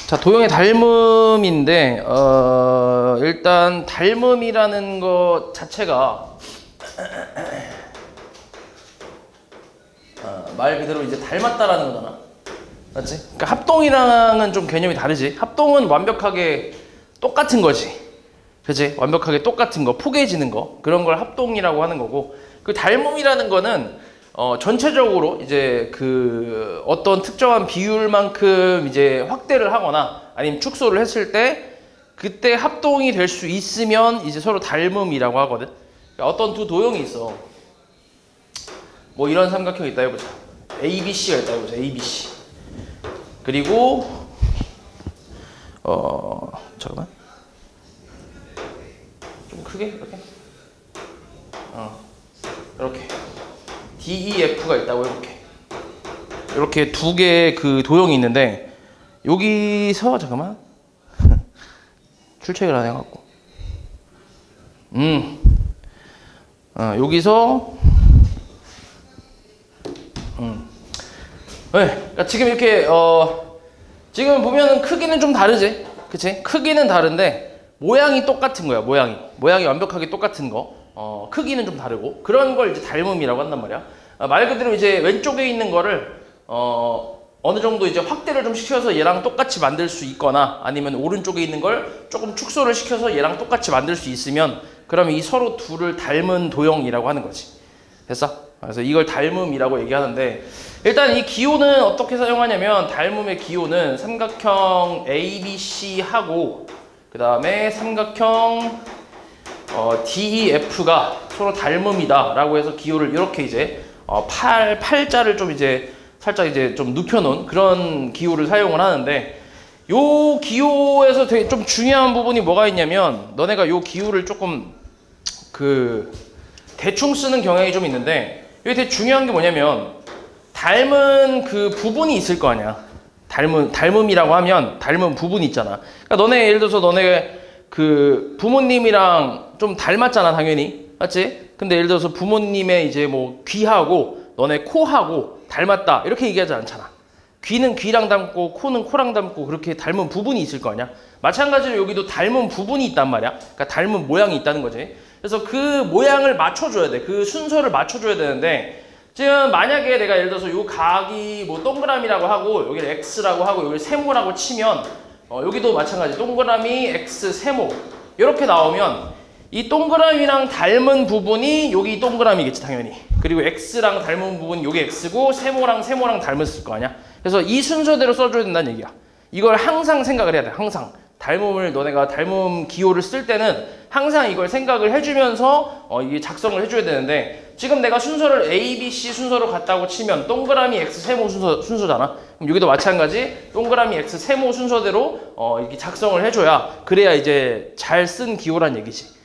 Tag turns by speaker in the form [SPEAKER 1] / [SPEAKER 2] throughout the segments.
[SPEAKER 1] 자, 도형의 닮음인데 일단 닮음이라는 것 자체가 말 그대로 이제 닮았다라는 거잖아. 맞지? 그러니까 합동이랑은 좀 개념이 다르지. 합동은 완벽하게 똑같은 거지. 그치? 완벽하게 똑같은 거, 포개지는 거, 그런 걸 합동이라고 하는 거고, 그 닮음이라는 거는 전체적으로 이제 그 어떤 특정한 비율만큼 이제 확대를 하거나 아니면 축소를 했을 때 그때 합동이 될 수 있으면 이제 서로 닮음이라고 하거든. 그러니까 어떤 두 도형이 있어. 뭐 이런 삼각형이 있다 해보자. ABC가 있다 해보자. ABC. 그리고 잠깐만. 좀 크게 이렇게. 이렇게. DEF가 있다고 해볼게. 이렇게 두 개의 그 도형이 있는데 여기서 잠깐만 출첵을 안 해갖고 여기서 네, 그러니까 지금 이렇게 지금 보면은 크기는 좀 다르지, 그치? 크기는 다른데 모양이 똑같은 거야. 모양이 완벽하게 똑같은 거. 크기는 좀 다르고 그런 걸 이제 닮음이라고 한단 말이야. 말 그대로 이제 왼쪽에 있는 거를 어느 정도 이제 확대를 좀 시켜서 얘랑 똑같이 만들 수 있거나 아니면 오른쪽에 있는 걸 조금 축소를 시켜서 얘랑 똑같이 만들 수 있으면 그러면 이 서로 둘을 닮은 도형이라고 하는 거지. 됐어? 그래서 이걸 닮음이라고 얘기하는데 일단 이 기호는 어떻게 사용하냐면 닮음의 기호는 삼각형 ABC하고 그 다음에 삼각형 DEF가 서로 닮음이다 라고 해서 기호를 이렇게 이제 팔자를 좀 이제 살짝 이제 좀 눕혀놓은 그런 기호를 사용을 하는데 요 기호에서 되게 좀 중요한 부분이 뭐가 있냐면 너네가 요 기호를 조금 대충 쓰는 경향이 좀 있는데 이게 되게 중요한 게 뭐냐면 닮은 그 부분이 있을 거 아니야. 닮음이라고 하면 닮은 부분이 있잖아. 그러니까 너네 예를 들어서 너네 그 부모님이랑 좀 닮았잖아, 당연히. 맞지? 근데 예를 들어서 부모님의 이제 뭐 귀하고 너네 코하고 닮았다. 이렇게 얘기하지 않잖아. 귀는 귀랑 닮고 코는 코랑 닮고 그렇게 닮은 부분이 있을 거 아니야? 마찬가지로 여기도 닮은 부분이 있단 말이야. 그러니까 닮은 모양이 있다는 거지. 그래서 그 모양을 맞춰줘야 돼. 그 순서를 맞춰줘야 되는데 지금 만약에 내가 예를 들어서 요 각이 뭐 동그라미라고 하고 여기를 X라고 하고 여기를 세모라고 치면 여기도 마찬가지 동그라미 X 세모 이렇게 나오면 이 동그라미랑 닮은 부분이 여기 동그라미겠지 당연히. 그리고 X랑 닮은 부분이 여기 X고 세모랑 닮았을 거 아니야. 그래서 이 순서대로 써줘야 된다는 얘기야. 이걸 항상 생각을 해야 돼. 항상 닮음을 너네가 닮음 기호를 쓸 때는 항상 이걸 생각을 해주면서 이게 작성을 해줘야 되는데 지금 내가 순서를 A, B, C 순서로 갔다고 치면 동그라미 X 세모 순서잖아. 그럼 여기도 마찬가지 동그라미 X 세모 순서대로 이렇게 작성을 해줘야 그래야 이제 잘 쓴 기호란 얘기지.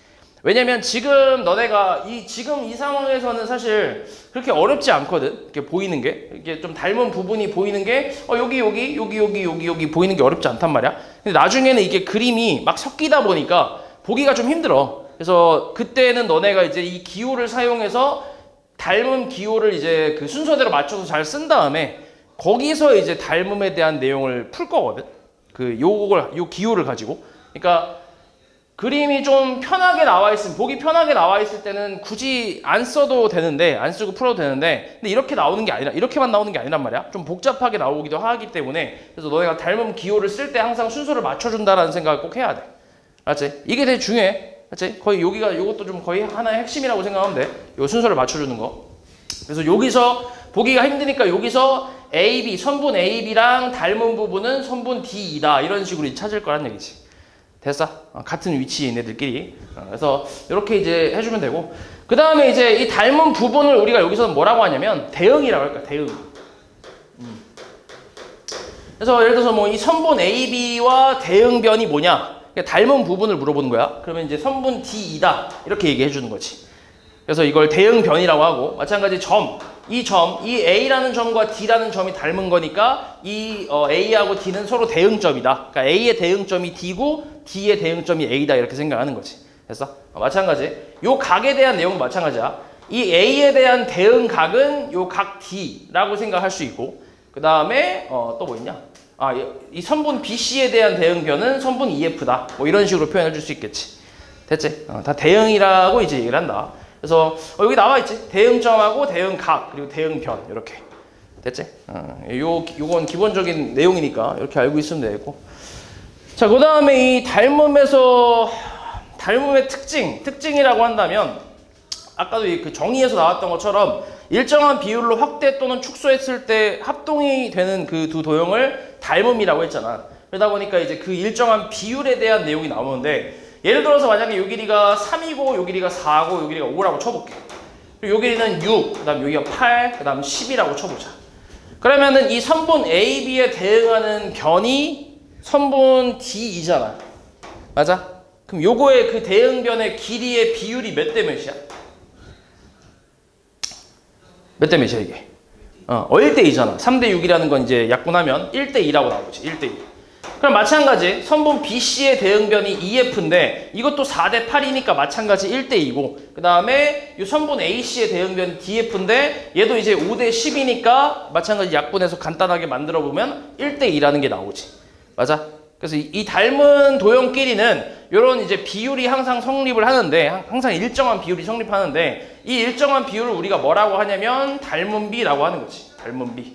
[SPEAKER 1] 왜냐면 지금 너네가 지금 이 상황에서는 사실 그렇게 어렵지 않거든. 이렇게 보이는 게 이렇게 좀 닮은 부분이 보이는 게 여기 보이는 게 어렵지 않단 말이야. 근데 나중에는 이게 그림이 막 섞이다 보니까 보기가 좀 힘들어. 그래서 그때는 너네가 이제 이 기호를 사용해서 닮은 기호를 이제 그 순서대로 맞춰서 잘 쓴 다음에 거기서 이제 닮음에 대한 내용을 풀 거거든. 요 기호를 가지고. 그러니까 그림이 좀 편하게 나와 있으면 보기 편하게 나와 있을 때는 굳이 안 써도 되는데 안 쓰고 풀어도 되는데 근데 이렇게 나오는 게 아니라 이렇게만 나오는 게 아니란 말이야. 좀 복잡하게 나오기도 하기 때문에 그래서 너네가 닮음 기호를 쓸 때 항상 순서를 맞춰준다라는 생각을 꼭 해야 돼. 알았지? 이게 되게 중요해. 알았지? 거의 요것도 좀 거의 하나의 핵심이라고 생각하면 돼. 요 순서를 맞춰주는 거. 그래서 여기서 보기가 힘드니까 여기서 AB 선분 AB랑 닮은 부분은 선분 D이다 이런 식으로 찾을 거란 얘기지. 됐어? 같은 위치인 애들끼리. 그래서 이렇게 이제 해주면 되고 그 다음에 이제 이 닮은 부분을 우리가 여기서는 뭐라고 하냐면 대응이라고 할까. 대응. 그래서 예를 들어서 뭐 이 선분 AB와 대응변이 뭐냐. 그러니까 닮은 부분을 물어보는 거야. 그러면 이제 선분 D이다 이렇게 얘기해 주는 거지. 그래서 이걸 대응변이라고 하고 마찬가지 이 A라는 점과 D라는 점이 닮은 거니까 이 A하고 D는 서로 대응점이다. 그러니까 A의 대응점이 D고 D의 대응점이 A다 이렇게 생각하는 거지. 됐어? 마찬가지. 요 각에 대한 내용도 마찬가지야. 이 A에 대한 대응각은 요 각 D라고 생각할 수 있고 그 다음에 또 뭐 있냐? 이 선분 BC에 대한 대응변은 선분 EF다. 뭐 이런 식으로 표현해 줄 수 있겠지. 됐지? 다 대응이라고 이제 얘기를 한다. 그래서 여기 나와 있지. 대응점하고 대응각 그리고 대응변 이렇게. 됐지? 요건 기본적인 내용이니까 이렇게 알고 있으면 되고. 자, 그 다음에 이 닮음의 특징이라고 한다면 아까도 그 정의에서 나왔던 것처럼 일정한 비율로 확대 또는 축소했을 때 합동이 되는 그 두 도형을 닮음이라고 했잖아. 그러다 보니까 이제 그 일정한 비율에 대한 내용이 나오는데 예를 들어서 만약에 요 길이가 3이고 요 길이가 4고 요 길이가 5라고 쳐볼게. 그리고 요 길이는 6, 그 다음 여기가 8, 그 다음 10이라고 쳐보자. 그러면은 이 선분 AB에 대응하는 변이 선분 DE잖아. 맞아? 그럼 요거의 그 대응변의 길이의 비율이 몇 대 몇이야? 몇 대 몇이야 이게? 1대 2잖아. 3대 6이라는 건 이제 약분하면 1대 2라고 나오지. 1대 2. 그럼 마찬가지 선분 BC의 대응변이 EF인데 이것도 4대 8이니까 마찬가지 1대 2고 그 다음에 이 선분 AC의 대응변이 DF인데 얘도 이제 5대 10이니까 마찬가지 약분해서 간단하게 만들어 보면 1대 2라는 게 나오지. 맞아? 그래서 이 닮은 도형끼리는 이런 이제 비율이 항상 성립을 하는데 항상 일정한 비율이 성립하는데 이 일정한 비율을 우리가 뭐라고 하냐면 닮음비라고 하는 거지. 닮음비.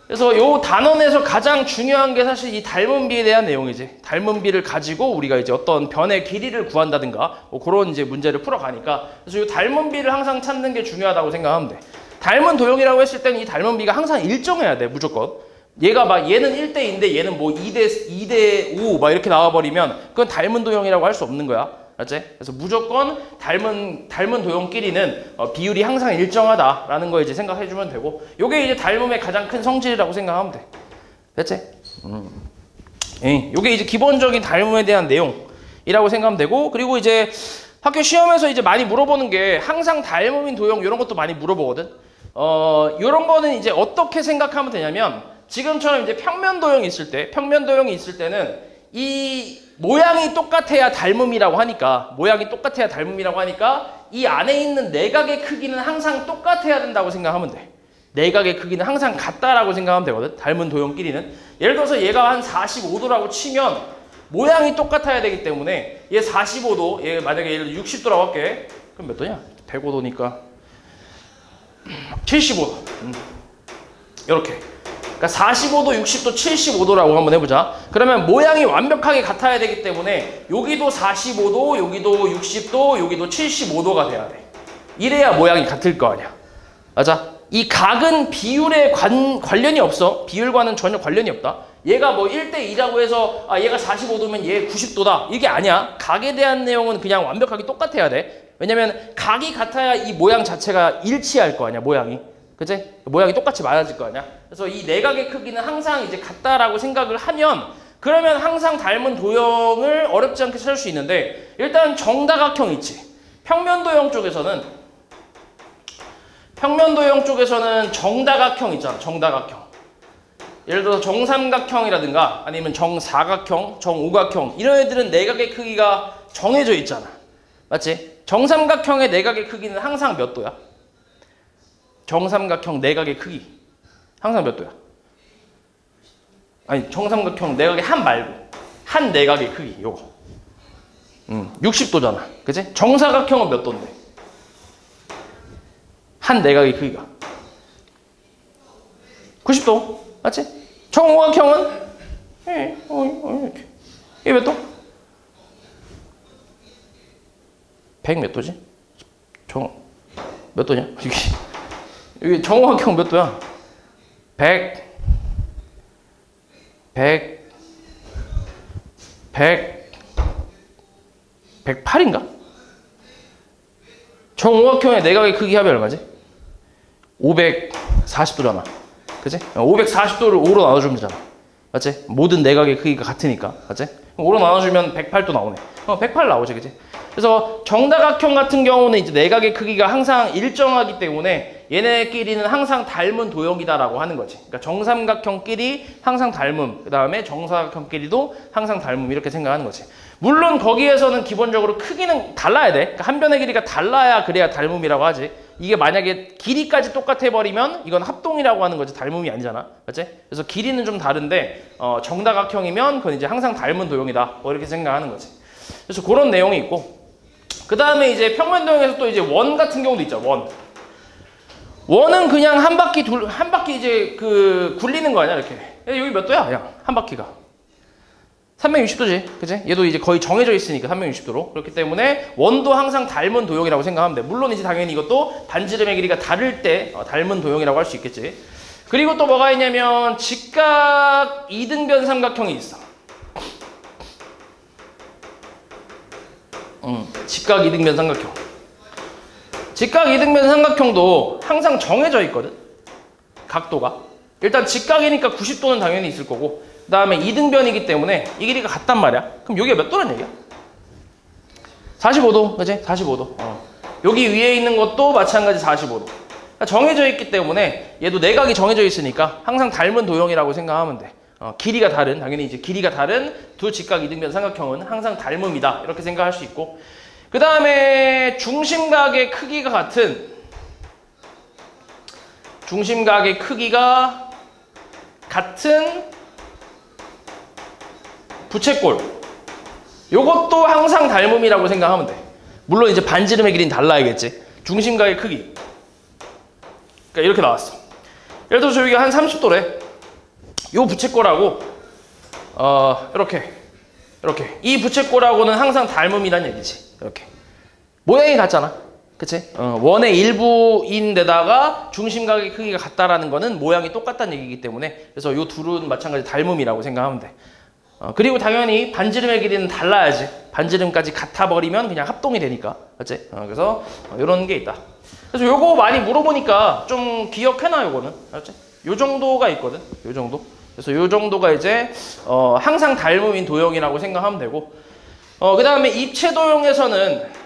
[SPEAKER 1] 그래서 요 단원에서 가장 중요한 게 사실 이 닮음비에 대한 내용이지. 닮음비를 가지고 우리가 이제 어떤 변의 길이를 구한다든가 뭐 그런 이제 문제를 풀어가니까 그래서 이 닮음비를 항상 찾는 게 중요하다고 생각하면 돼. 닮은 도형이라고 했을 때는 이 닮음비가 항상 일정해야 돼. 무조건. 얘가 막 얘는 1대2인데 얘는 뭐 2대 5 막 이렇게 나와버리면 그건 닮은 도형이라고 할 수 없는 거야. 알지? 그래서 무조건 닮은 도형끼리는 비율이 항상 일정하다라는 거 이제 생각해주면 되고 요게 이제 닮음의 가장 큰 성질이라고 생각하면 돼. 됐지? 요게 이제 기본적인 닮음에 대한 내용이라고 생각하면 되고 그리고 이제 학교 시험에서 이제 많이 물어보는 게 항상 닮음인 도형 이런 것도 많이 물어보거든. 요런 거는 이제 어떻게 생각하면 되냐면 지금처럼 이제 평면 도형이 있을 때는 이 모양이 똑같아야 닮음이라고 하니까 이 안에 있는 내각의 크기는 항상 똑같아야 된다고 생각하면 돼. 내각의 크기는 항상 같다라고 생각하면 되거든. 닮은 도형끼리는. 예를 들어서 얘가 한 45도라고 치면 모양이 똑같아야 되기 때문에 얘 45도, 얘 만약에 예를 들어 60도라고 할게. 그럼 몇 도냐? 105도니까 75도. 이렇게. 그러니까 45도, 60도, 75도라고 한번 해보자. 그러면 모양이 완벽하게 같아야 되기 때문에 여기도 45도, 여기도 60도, 여기도 75도가 돼야 돼. 이래야 모양이 같을 거 아니야. 맞아? 이 각은 비율에 관련이 없어. 비율과는 전혀 관련이 없다. 얘가 뭐 1대 2라고 해서 얘가 45도면 얘 90도다. 이게 아니야. 각에 대한 내용은 그냥 완벽하게 똑같아야 돼. 왜냐면 각이 같아야 이 모양 자체가 일치할 거 아니야. 모양이. 그치? 모양이 똑같이 맞아질 거 아니야? 그래서 이 내각의 크기는 항상 이제 같다라고 생각을 하면 그러면 항상 닮은 도형을 어렵지 않게 찾을 수 있는데 일단 정다각형 있지. 평면도형 쪽에서는 정다각형 있잖아. 정다각형. 예를 들어서 정삼각형이라든가 아니면 정사각형, 정오각형 이런 애들은 내각의 크기가 정해져 있잖아. 맞지? 정삼각형의 내각의 크기는 항상 몇 도야? 정삼각형 내각의 크기 항상 몇 도야? 아니 정삼각형 내각의 한 말고 한 내각의 크기 요거 60도잖아. 그치? 정사각형은 몇 도인데? 한 내각의 크기가 90도 맞지? 정오각형은 이게 몇 도? 100 몇 도지? 몇 도냐? 이게 정오각형 몇 도야? 108인가? 정오각형의 내각의 크기 합이 얼마지? 540도잖아. 그치? 540도를 5로 나눠주면 되잖아. 맞지? 모든 내각의 크기가 같으니까. 맞지? 5로 나눠주면 108도 나오네. 108 나오지. 그치? 그래서 정다각형 같은 경우는 이제 내각의 크기가 항상 일정하기 때문에 얘네끼리는 항상 닮은 도형이다라고 하는 거지. 그러니까 정삼각형끼리 항상 닮음, 그 다음에 정사각형끼리도 항상 닮음 이렇게 생각하는 거지. 물론 거기에서는 기본적으로 크기는 달라야 돼. 그러니까 한 변의 길이가 달라야 그래야 닮음이라고 하지. 이게 만약에 길이까지 똑같아 버리면 이건 합동이라고 하는 거지 닮음이 아니잖아. 맞지? 그래서 길이는 좀 다른데 정다각형이면 그건 이제 항상 닮은 도형이다. 뭐 이렇게 생각하는 거지. 그래서 그런 내용이 있고, 그 다음에 이제 평면도형에서 또 이제 원 같은 경우도 있죠. 원은 그냥 한 바퀴 이제 그 굴리는 거 아니야, 이렇게. 여기 몇 도야? 그냥 한 바퀴가 360도지, 그치? 얘도 이제 거의 정해져 있으니까 360도로. 그렇기 때문에 원도 항상 닮은 도형이라고 생각하면 돼. 물론 이제 당연히 이것도 반지름의 길이가 다를 때 닮은 도형이라고 할 수 있겠지. 그리고 또 뭐가 있냐면 직각 이등변 삼각형이 있어. 직각 이등변 삼각형. 직각 이등변 삼각형도 항상 정해져 있거든. 각도가. 일단 직각이니까 90도는 당연히 있을 거고, 그 다음에 이등변이기 때문에 이 길이가 같단 말이야. 그럼 여기가 몇 도란 얘기야? 45도, 그치? 45도. 여기 위에 있는 것도 마찬가지 45도. 그러니까 정해져 있기 때문에 얘도 내각이 정해져 있으니까 항상 닮은 도형이라고 생각하면 돼. 길이가 다른, 당연히 이제 길이가 다른 두 직각 이등변 삼각형은 항상 닮음이다. 이렇게 생각할 수 있고, 그 다음에 중심각의 크기가 같은 부채꼴, 요것도 항상 닮음이라고 생각하면 돼. 물론 이제 반지름의 길이는 달라야겠지. 중심각의 크기, 그러니까 이렇게 나왔어. 예를 들어서 여기가 한 30도래. 요 부채꼴하고 이렇게 이 부채꼴하고는 항상 닮음이란 얘기지. 이렇게 모양이 같잖아, 그치? 원의 일부인데다가 중심각의 크기가 같다라는 거는 모양이 똑같다는 얘기이기 때문에, 그래서 요 둘은 마찬가지 닮음이라고 생각하면 돼. 그리고 당연히 반지름의 길이는 달라야지. 반지름까지 같아 버리면 그냥 합동이 되니까, 그치? 그래서 이런 게 있다. 그래서 요거 많이 물어보니까 좀 기억해놔. 요거는, 알았지? 요 정도가 있거든. 요 정도. 그래서 요 정도가 이제 항상 닮음인 도형이라고 생각하면 되고, 그 다음에 입체도형에서는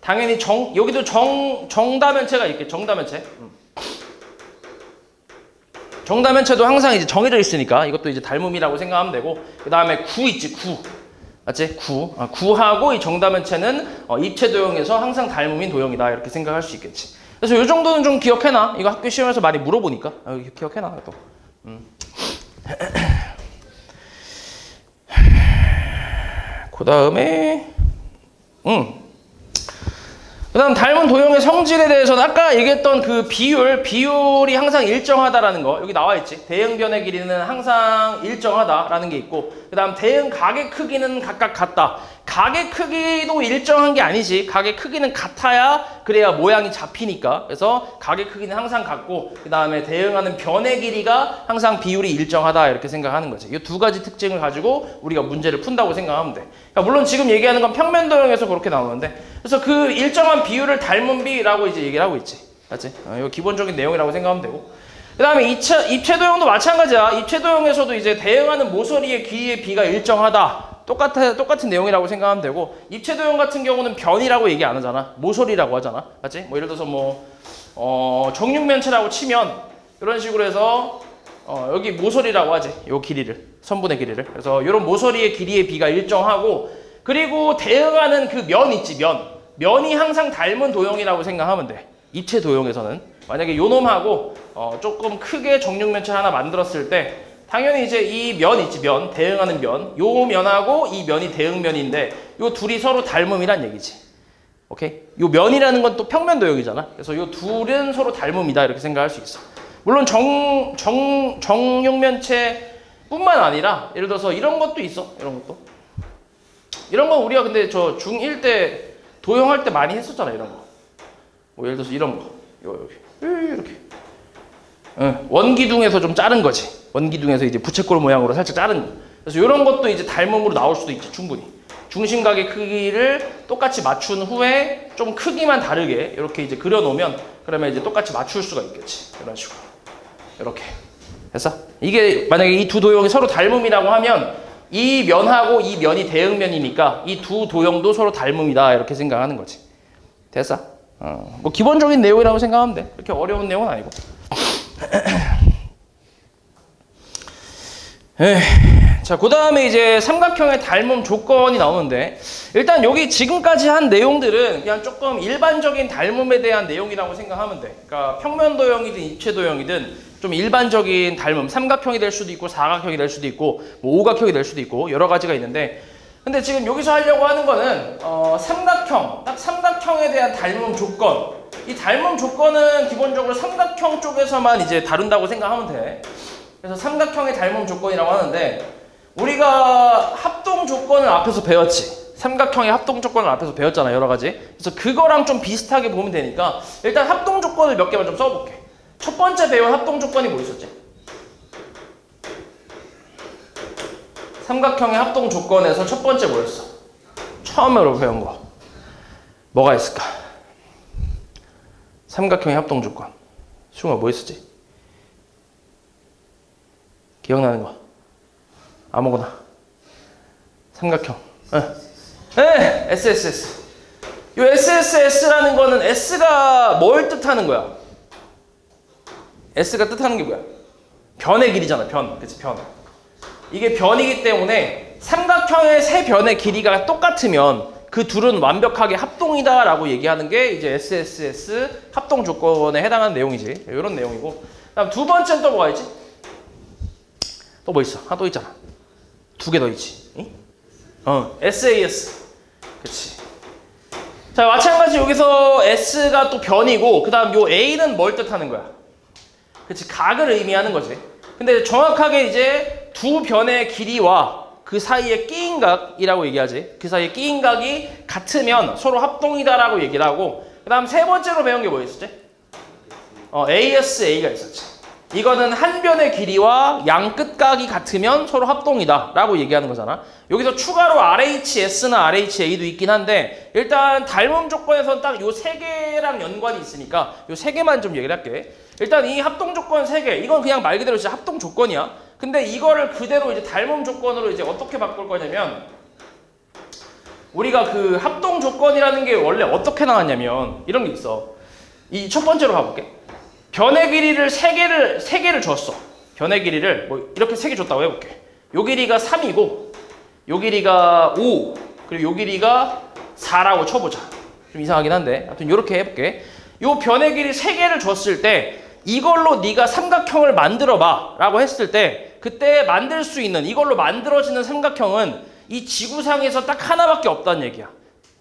[SPEAKER 1] 당연히 여기도 정다면체가 있겠죠. 정다면체. 정다면체도 항상 이제 정해져 있으니까 이것도 이제 닮음이라고 생각하면 되고, 그 다음에 구 있지, 구. 맞지? 구하고 이 정다면체는 입체도형에서 항상 닮음인 도형이다. 이렇게 생각할 수 있겠지. 그래서 이 정도는 좀 기억해놔. 이거 학교 시험에서 많이 물어보니까. 기억해놔, 또. 그 다음에, 그 다음 닮은 도형의 성질에 대해서는 아까 얘기했던 그 비율이 항상 일정하다라는 거 여기 나와 있지. 대응변의 길이는 항상 일정하다라는 게 있고, 그 다음 대응각의 크기는 각각 같다. 각의 크기도 일정한 게 아니지. 각의 크기는 같아야 그래야 모양이 잡히니까. 그래서 각의 크기는 항상 같고, 그 다음에 대응하는 변의 길이가 항상 비율이 일정하다. 이렇게 생각하는 거지. 이 두 가지 특징을 가지고 우리가 문제를 푼다고 생각하면 돼. 그러니까 물론 지금 얘기하는 건 평면도형에서 그렇게 나오는데, 그래서 그 일정한 비율을 닮은 비라고 이제 얘기를 하고 있지. 맞지? 이거 기본적인 내용이라고 생각하면 되고, 그 다음에 입체도형도 마찬가지야. 입체도형에서도 이제 대응하는 모서리의 길이의 비가 일정하다. 똑같은 내용이라고 생각하면 되고, 입체도형 같은 경우는 변이라고 얘기 안 하잖아. 모서리라고 하잖아. 맞지? 뭐 예를 들어서 정육면체라고 치면 이런 식으로 해서 여기 모서리라고 하지. 요 길이를, 선분의 길이를. 그래서 이런 모서리의 길이의 비가 일정하고, 그리고 대응하는 그 면 있지, 면이 항상 닮은 도형이라고 생각하면 돼. 입체 도형에서는 만약에 요 놈하고 조금 크게 정육면체 하나 만들었을 때 당연히 이제 이 면 있지, 대응하는 면, 요 면하고 이 면이 대응면인데 요 둘이 서로 닮음이란 얘기지. 오케이? 요 면이라는 건 또 평면 도형이잖아. 그래서 요 둘은 서로 닮음이다. 이렇게 생각할 수 있어. 물론 정육면체뿐만 아니라 예를 들어서 이런 것도 있어. 이런 건 우리가 근데 저 중1 때 도형할 때 많이 했었잖아. 이런 거. 뭐 예를 들어서 이런 거. 이렇게. 원기둥에서 좀 자른 거지. 원기둥에서 이제 부채꼴 모양으로 살짝 자른 거. 그래서 이런 것도 이제 닮음으로 나올 수도 있지, 충분히. 중심각의 크기를 똑같이 맞춘 후에 좀 크기만 다르게 이렇게 이제 그려놓으면 그러면 이제 똑같이 맞출 수가 있겠지. 이런 식으로. 이렇게. 됐어? 이게 만약에 이 두 도형이 서로 닮음이라고 하면 이 면하고 이 면이 대응면이니까 이 두 도형도 서로 닮음이다. 이렇게 생각하는 거지. 됐어? 뭐 기본적인 내용이라고 생각하면 돼. 그렇게 어려운 내용은 아니고. 자, 그 다음에 이제 삼각형의 닮음 조건이 나오는데, 일단 여기 지금까지 한 내용들은 그냥 조금 일반적인 닮음에 대한 내용이라고 생각하면 돼. 그러니까 평면도형이든 입체도형이든 좀 일반적인 닮음, 삼각형이 될 수도 있고 사각형이 될 수도 있고 뭐 오각형이 될 수도 있고 여러 가지가 있는데, 근데 지금 여기서 하려고 하는 거는 삼각형, 딱 삼각형에 대한 닮음 조건. 이 닮음 조건은 기본적으로 삼각형 쪽에서만 이제 다룬다고 생각하면 돼. 그래서 삼각형의 닮음 조건이라고 하는데, 우리가 합동 조건을 앞에서 배웠지. 삼각형의 합동 조건을 앞에서 배웠잖아, 여러 가지. 그래서 그거랑 좀 비슷하게 보면 되니까 일단 합동 조건을 몇 개만 좀 써볼게. 첫 번째 배운 합동 조건이 뭐 있었지? 삼각형의 합동 조건에서 첫 번째 뭐였어? 처음으로 배운 거. 뭐가 있을까? 삼각형의 합동 조건. 수영아 뭐 있었지? 기억나는 거. 아무거나. 삼각형. 네, SSS. 이 SSS라는 거는 S가 뭘 뜻하는 거야? S가 뜻하는 게 뭐야? 변의 길이잖아, 변. 그치, 변. 이게 변이기 때문에 삼각형의 세 변의 길이가 똑같으면 그 둘은 완벽하게 합동이다 라고 얘기하는 게 이제 SSS 합동 조건에 해당하는 내용이지. 이런 내용이고. 다음 두 번째는 또 뭐가 있지? 또 뭐 있어? 하나 또 있잖아. 두 개 더 있지. SAS. 그치. 자, 마찬가지 여기서 S가 또 변이고, 그 다음 요 A는 뭘 뜻하는 거야? 그치, 각을 의미하는 거지. 근데 정확하게 이제 두 변의 길이와 그 사이에 끼인 각이라고 얘기하지. 그 사이에 끼인 각이 같으면 서로 합동이다라고 얘기를 하고, 그 다음 세 번째로 배운 게 뭐 있었지? ASA가 있었지. 이거는 한 변의 길이와 양 끝각이 같으면 서로 합동이다 라고 얘기하는 거잖아. 여기서 추가로 RHS나 RHA도 있긴 한데, 일단 닮음 조건에서는 딱 요 세 개랑 연관이 있으니까 요 세 개만 좀 얘기를 할게. 일단 이 합동 조건 세 개, 이건 그냥 말 그대로 진짜 합동 조건이야. 근데 이거를 그대로 이제 닮음 조건으로 이제 어떻게 바꿀 거냐면, 우리가 그 합동 조건이라는 게 원래 어떻게 나왔냐면 이런 게 있어. 이 첫 번째로 가볼게. 변의 길이를 세 개를 줬어. 변의 길이를 뭐 이렇게 세 개 줬다고 해볼게. 요 길이가 3이고, 요 길이가 5, 그리고 요 길이가 4라고 쳐보자. 좀 이상하긴 한데, 아무튼 요렇게 해볼게. 요 변의 길이 세 개를 줬을 때 이걸로 네가 삼각형을 만들어봐 라고 했을 때, 그때 만들 수 있는, 이걸로 만들어지는 삼각형은 이 지구상에서 딱 하나밖에 없다는 얘기야.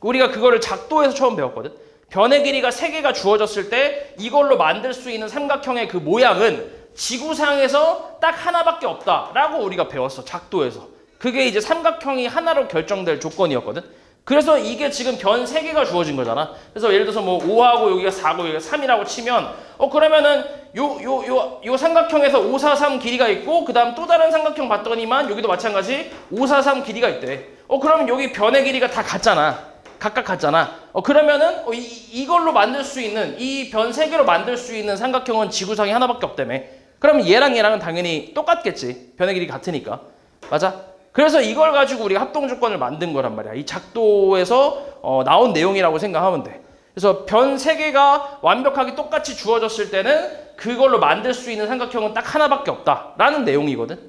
[SPEAKER 1] 우리가 그거를 작도에서 처음 배웠거든. 변의 길이가 3개가 주어졌을 때 이걸로 만들 수 있는 삼각형의 그 모양은 지구상에서 딱 하나밖에 없다라고 우리가 배웠어, 작도에서. 그게 이제 삼각형이 하나로 결정될 조건이었거든. 그래서 이게 지금 변 3개가 주어진 거잖아. 그래서 예를 들어서 뭐 5하고 여기가 4고 여기가 3이라고 치면 그러면은 요 삼각형에서 5, 4, 3 길이가 있고, 그 다음 또 다른 삼각형 봤더니만 여기도 마찬가지 5, 4, 3 길이가 있대. 그러면 여기 변의 길이가 다 같잖아. 각각 같잖아. 그러면은 이걸로 만들 수 있는, 이 변 3개로 만들 수 있는 삼각형은 지구상에 하나밖에 없다며. 그러면 얘랑은 당연히 똑같겠지. 변의 길이 같으니까. 맞아? 그래서 이걸 가지고 우리가 합동 조건을 만든 거란 말이야. 이 작도에서 나온 내용이라고 생각하면 돼. 그래서 변 3개가 완벽하게 똑같이 주어졌을 때는 그걸로 만들 수 있는 삼각형은 딱 하나밖에 없다라는 내용이거든.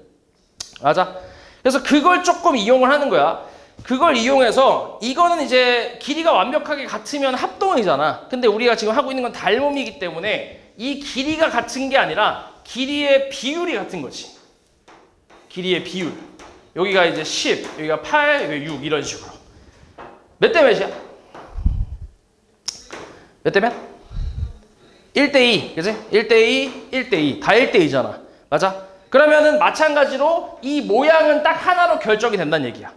[SPEAKER 1] 맞아? 그래서 그걸 조금 이용을 하는 거야. 그걸 이용해서, 이거는 이제 길이가 완벽하게 같으면 합동이잖아. 근데 우리가 지금 하고 있는 건 닮음이기 때문에 이 길이가 같은 게 아니라 길이의 비율이 같은 거지. 길이의 비율. 여기가 이제 10, 여기가 8, 여기가 6 이런 식으로. 몇 대 몇이야? 몇 대 몇? 1대2, 그치? 1대2, 1대2. 다 1대2잖아. 맞아? 그러면은 마찬가지로 이 모양은 딱 하나로 결정이 된다는 얘기야.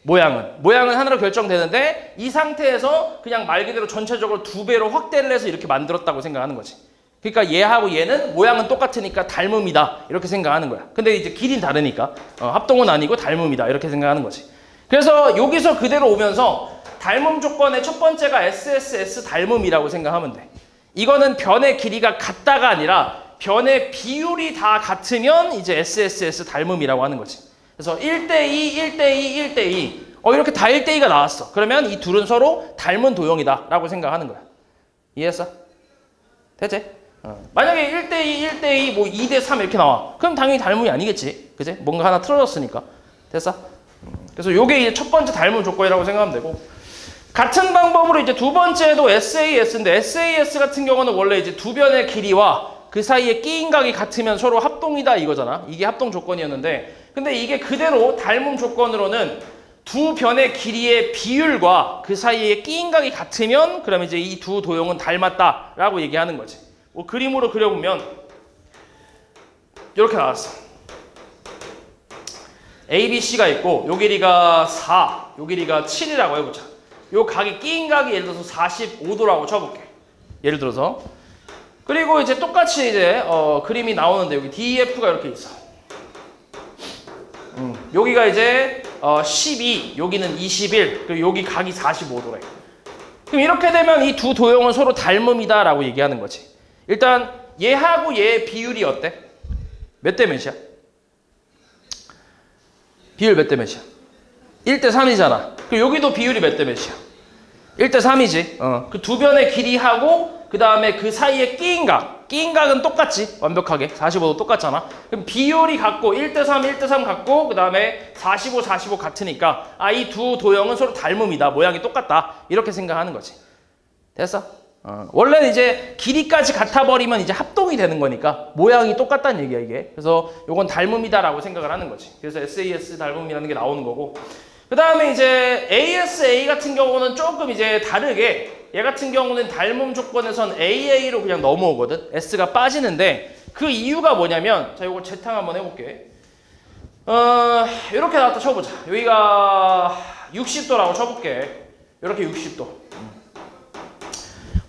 [SPEAKER 1] 모양은 하나로 결정되는데, 이 상태에서 그냥 말 그대로 전체적으로 2배로 확대를 해서 이렇게 만들었다고 생각하는 거지. 그러니까 얘하고 얘는 모양은 똑같으니까 닮음이다 이렇게 생각하는 거야. 근데 이제 길이는 다르니까 합동은 아니고 닮음이다 이렇게 생각하는 거지. 그래서 여기서 그대로 오면서 닮음 조건의 첫 번째가 SSS 닮음이라고 생각하면 돼. 이거는 변의 길이가 같다가 아니라 변의 비율이 다 같으면 이제 SSS 닮음이라고 하는 거지. 그래서 1대2, 1대2, 1대2. 이렇게 다 1대2가 나왔어. 그러면 이 둘은 서로 닮은 도형이다 라고 생각하는 거야. 이해했어? 됐지? 만약에 1대2, 1대2, 뭐 2대3 이렇게 나와. 그럼 당연히 닮음이 아니겠지. 그지? 뭔가 하나 틀어졌으니까. 됐어? 그래서 요게 이제 첫 번째 닮음 조건이라고 생각하면 되고. 같은 방법으로 이제 두 번째도 SAS인데 SAS 같은 경우는 원래 이제 두 변의 길이와 그 사이에 끼인 각이 같으면 서로 합동이다 이거잖아. 이게 합동 조건이었는데 근데 이게 그대로 닮음 조건으로는 두 변의 길이의 비율과 그 사이에 끼인 각이 같으면 그러면 이제 이 두 도형은 닮았다라고 얘기하는 거지. 뭐 그림으로 그려보면 이렇게 나왔어. ABC가 있고 요 길이가 4, 요 길이가 7이라고 해보자. 요 각이 끼인 각이 예를 들어서 45도라고 쳐볼게. 예를 들어서. 그리고 이제 똑같이 이제 그림이 나오는데 여기 DEF가 이렇게 있어. 여기가 이제 12, 여기는 21, 그리고 여기 각이 45도래. 그럼 이렇게 되면 이 두 도형은 서로 닮음이다라고 얘기하는 거지. 일단 얘하고 얘의 비율이 어때? 몇 대 몇이야? 비율 몇 대 몇이야? 1대 3이잖아. 그리고 여기도 비율이 몇 대 몇이야? 1대 3이지. 그 두 변의 길이하고 그 다음에 그 사이에 끼인 각. 끼인 각은 똑같지. 완벽하게. 45도 똑같잖아. 그럼 비율이 같고 1대 3, 1대 3 같고 그 다음에 45, 45 같으니까 이 두 도형은 서로 닮음이다. 모양이 똑같다. 이렇게 생각하는 거지. 됐어? 원래는 이제 길이까지 같아버리면 이제 합동이 되는 거니까 모양이 똑같다는 얘기야 이게. 그래서 요건 닮음이다라고 생각을 하는 거지. 그래서 SAS 닮음이라는 게 나오는 거고. 그 다음에 이제 ASA 같은 경우는 조금 이제 다르게 얘 같은 경우는 닮음 조건에선 AA로 그냥 넘어오거든. S가 빠지는데 그 이유가 뭐냐면 자 요거 재탕 한번 해볼게. 이렇게 나왔다 쳐보자. 여기가 60도라고 쳐볼게. 이렇게 60도.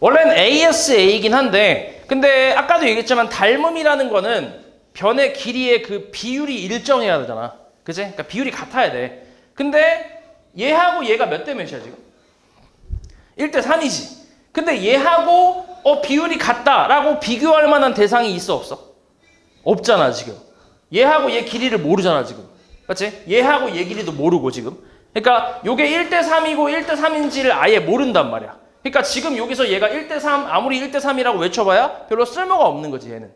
[SPEAKER 1] 원래는 ASA이긴 한데 근데 아까도 얘기했지만 닮음이라는 거는 변의 길이의 그 비율이 일정해야 되잖아. 그치? 그러니까 비율이 같아야 돼. 근데 얘하고 얘가 몇 대 몇이야 지금? 1대 3이지. 근데 얘하고 비율이 같다라고 비교할 만한 대상이 있어 없어? 없잖아 지금. 얘하고 얘 길이를 모르잖아 지금. 맞지? 얘하고 얘 길이도 모르고 지금. 그러니까 요게 1대 3이고 1대 3인지를 아예 모른단 말이야. 그러니까 지금 여기서 얘가 1대 3 아무리 1대 3이라고 외쳐봐야 별로 쓸모가 없는 거지 얘는.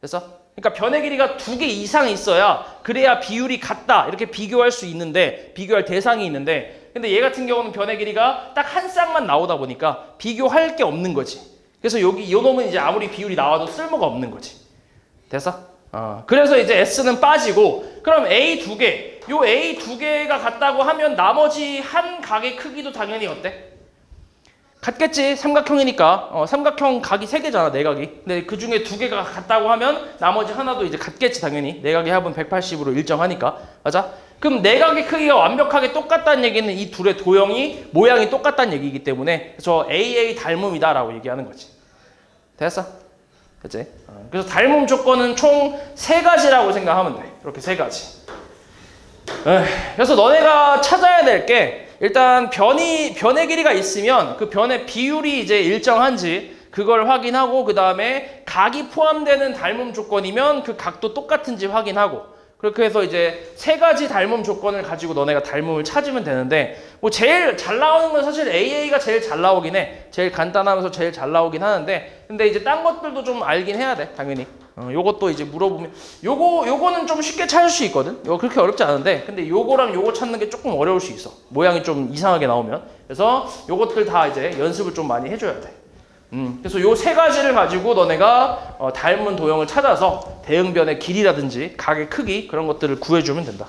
[SPEAKER 1] 됐어? 그러니까 변의 길이가 2개 이상 있어야 그래야 비율이 같다 이렇게 비교할 수 있는데 비교할 대상이 있는데 근데 얘 같은 경우는 변의 길이가 딱 한 쌍만 나오다 보니까 비교할 게 없는 거지. 그래서 여기 요 놈은 이제 아무리 비율이 나와도 쓸모가 없는 거지. 됐어? 그래서 이제 S는 빠지고 그럼 A 두 개 요 A 두 개가 같다고 하면 나머지 한 각의 크기도 당연히 어때? 같겠지. 삼각형이니까. 삼각형 각이 3개잖아, 내각이. 근데 그 중에 2개가 같다고 하면 나머지 하나도 이제 같겠지, 당연히. 내각의 합은 180으로 일정하니까. 맞아? 그럼 내각의 크기가 완벽하게 똑같다는 얘기는 이 둘의 도형이, 모양이 똑같다는 얘기이기 때문에 저 AA 닮음이다라고 얘기하는 거지. 됐어? 그치? 그래서 닮음 조건은 총 3가지라고 생각하면 돼. 이렇게 3가지. 그래서 너네가 찾아야 될 게 일단 변의 길이가 있으면 그 변의 비율이 이제 일정한지 그걸 확인하고 그 다음에 각이 포함되는 닮음 조건이면 그 각도 똑같은지 확인하고 그렇게 해서 이제 3가지 닮음 조건을 가지고 너네가 닮음을 찾으면 되는데 뭐 제일 잘 나오는 건 사실 AA가 제일 잘 나오긴 해. 제일 간단하면서 제일 잘 나오긴 하는데 근데 이제 딴 것들도 좀 알긴 해야 돼 당연히. 요것도 이제 물어보면 요거는 좀 쉽게 찾을 수 있거든. 이거 그렇게 어렵지 않은데 근데 요거랑 요거 찾는 게 조금 어려울 수 있어. 모양이 좀 이상하게 나오면. 그래서 요것들 다 이제 연습을 좀 많이 해줘야 돼. 그래서 요 3가지를 가지고 너네가 닮은 도형을 찾아서 대응변의 길이라든지 각의 크기 그런 것들을 구해주면 된다.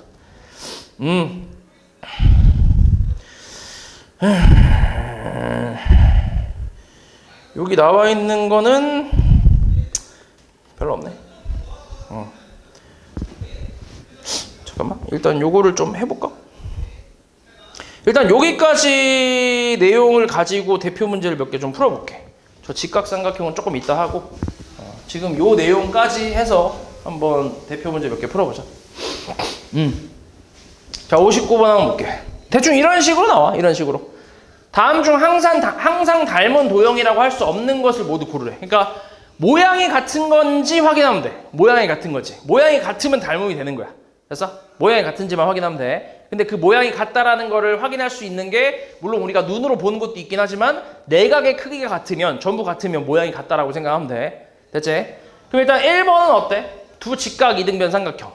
[SPEAKER 1] 여기 나와 있는 거는 별로 없네. 잠깐만. 일단 요거를 좀 해볼까? 일단 여기까지 내용을 가지고 대표 문제를 몇 개 좀 풀어볼게. 저 직각삼각형은 조금 이따 하고 지금 요 내용까지 해서 한번 대표 문제 몇 개 풀어보자. 자 59번 한번 볼게. 대충 이런 식으로 나와. 이런 식으로. 다음 중 항상 닮은 도형이라고 할 수 없는 것을 모두 고르래. 그러니까 모양이 같은 건지 확인하면 돼. 모양이 같은 거지. 모양이 같으면 닮음이 되는 거야. 됐어? 모양이 같은지만 확인하면 돼. 근데 그 모양이 같다라는 거를 확인할 수 있는 게 물론 우리가 눈으로 보는 것도 있긴 하지만 내각의 크기가 같으면 전부 같으면 모양이 같다라고 생각하면 돼. 됐지? 그럼 일단 1번은 어때? 두 직각 이등변 삼각형.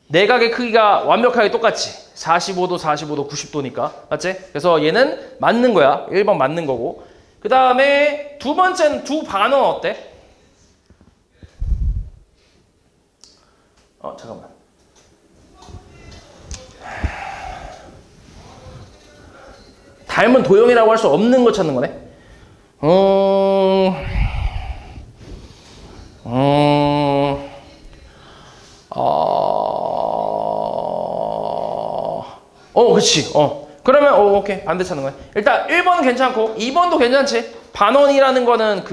[SPEAKER 1] 내각의 크기가 완벽하게 똑같지. 45도, 45도, 90도니까. 맞지? 그래서 얘는 맞는 거야. 1번 맞는 거고. 그 다음에 두 번째는 두 반원 어때? 잠깐만. 닮은 도형이라고 할 수 없는 거 찾는 거네. 그치. 그러면, 오케이. 반대 찾는 거야. 일단 1번은 괜찮고, 2번도 괜찮지. 반원이라는 거는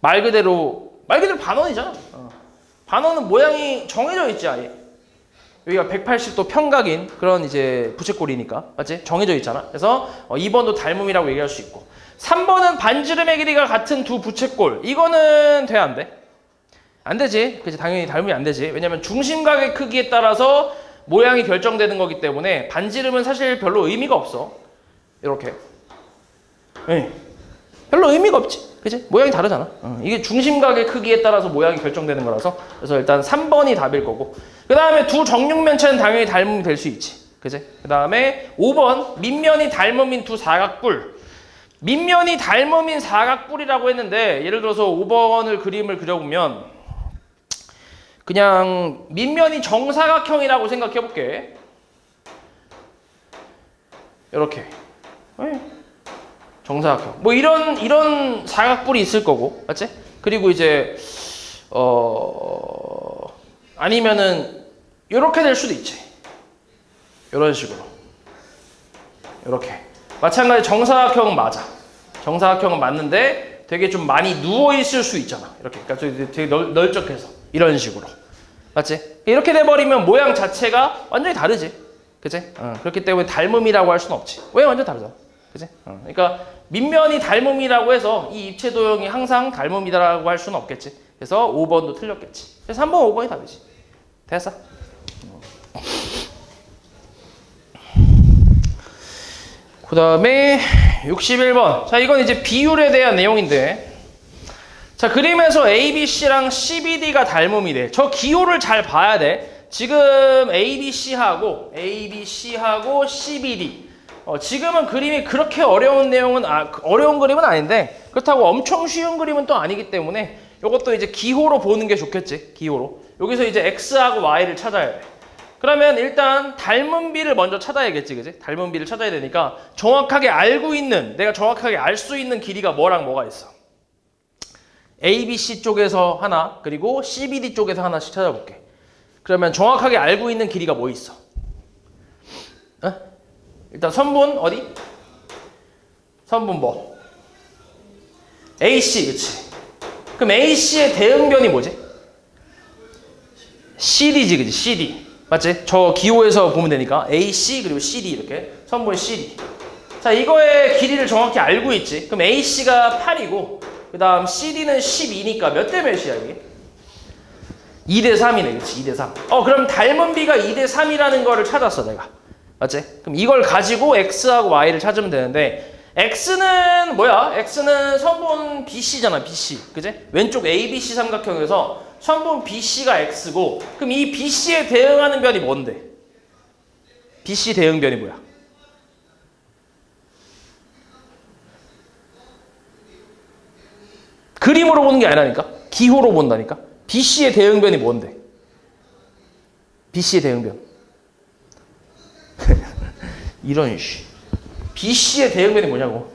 [SPEAKER 1] 말 그대로 반원이잖아. 반원은 모양이 정해져 있지, 아예. 여기가 180도 평각인 그런 이제 부채꼴이니까. 맞지? 정해져 있잖아. 그래서 2번도 닮음이라고 얘기할 수 있고. 3번은 반지름의 길이가 같은 두 부채꼴. 이거는 돼, 안 돼? 안 되지. 그치? 당연히 닮음이 안 되지. 왜냐면 중심각의 크기에 따라서 모양이 결정되는 거기 때문에 반지름은 사실 별로 의미가 없어. 이렇게. 네. 별로 의미가 없지. 그치? 모양이 다르잖아. 이게 중심각의 크기에 따라서 모양이 결정되는 거라서. 그래서 일단 3번이 답일 거고. 그 다음에 두 정육면체는 당연히 닮음이 될 수 있지. 그치? 그 다음에 5번. 밑면이 닮음인 두 사각뿔. 밑면이 닮음인 사각뿔이라고 했는데, 예를 들어서 5번을 그림을 그려보면, 그냥 밑면이 정사각형이라고 생각해 볼게. 이렇게. 정사각형. 뭐 이런 사각뿔이 있을 거고. 맞지? 그리고 이제 아니면은 이렇게 될 수도 있지. 이런 식으로. 이렇게. 마찬가지 정사각형은 맞아. 정사각형은 맞는데 되게 좀 많이 누워 있을 수 있잖아. 이렇게. 그러니까 되게 널쩍해서. 이런 식으로. 맞지? 이렇게 돼버리면 모양 자체가 완전히 다르지. 그치? 그렇기 때문에 닮음이라고 할 수는 없지. 왜? 완전 다르잖아. 그치? 그러니까 밑면이 닮음이라고 해서 이 입체 도형이 항상 닮음이라고 할 수는 없겠지. 그래서 5번도 틀렸겠지. 그래서 3번, 5번이 답이지. 됐어. 그 다음에 61번. 자, 이건 이제 비율에 대한 내용인데, 자, 그림에서 ABC랑 CBD가 닮음이 돼. 저 기호를 잘 봐야 돼. 지금 ABC하고 CBD. 지금은 그림이 그렇게 어려운 그림은 아닌데, 그렇다고 엄청 쉬운 그림은 또 아니기 때문에 이것도 이제 기호로 보는 게 좋겠지. 기호로. 여기서 이제 X하고 Y를 찾아야 돼. 그러면 일단 닮은 비를 먼저 찾아야겠지. 그지? 닮은 비를 찾아야 되니까 정확하게 내가 정확하게 알 수 있는 길이가 뭐랑 뭐가 있어. ABC 쪽에서 하나, 그리고 CBD 쪽에서 하나씩 찾아볼게. 그러면 정확하게 알고 있는 길이가 뭐 있어? 일단 선분 어디? 선분 뭐? AC, 그치? 그럼 AC의 대응변이 뭐지? CD지, 그치? CD. 맞지? 저 기호에서 보면 되니까 AC 그리고 CD 이렇게. 선분 CD. 자, 이거의 길이를 정확히 알고 있지. 그럼 AC가 8이고 그 다음 CD는 12니까 몇 대 몇이야 이게? 2대 3이네. 그치? 2대 3. 그럼 닮은 비가 2대 3이라는 거를 찾았어 내가. 맞지? 그럼 이걸 가지고 X하고 Y를 찾으면 되는데, X는 뭐야? X는 선분 BC잖아. BC. 그지? 왼쪽 ABC 삼각형에서 선분 BC가 X고, 그럼 이 BC에 대응하는 변이 뭔데? BC 대응변이 뭐야? 그림으로 보는 게 아니라니까? 기호로 본다니까? BC의 대응변이 뭔데? BC의 대응변. 이런 BC의 대응변이 뭐냐고.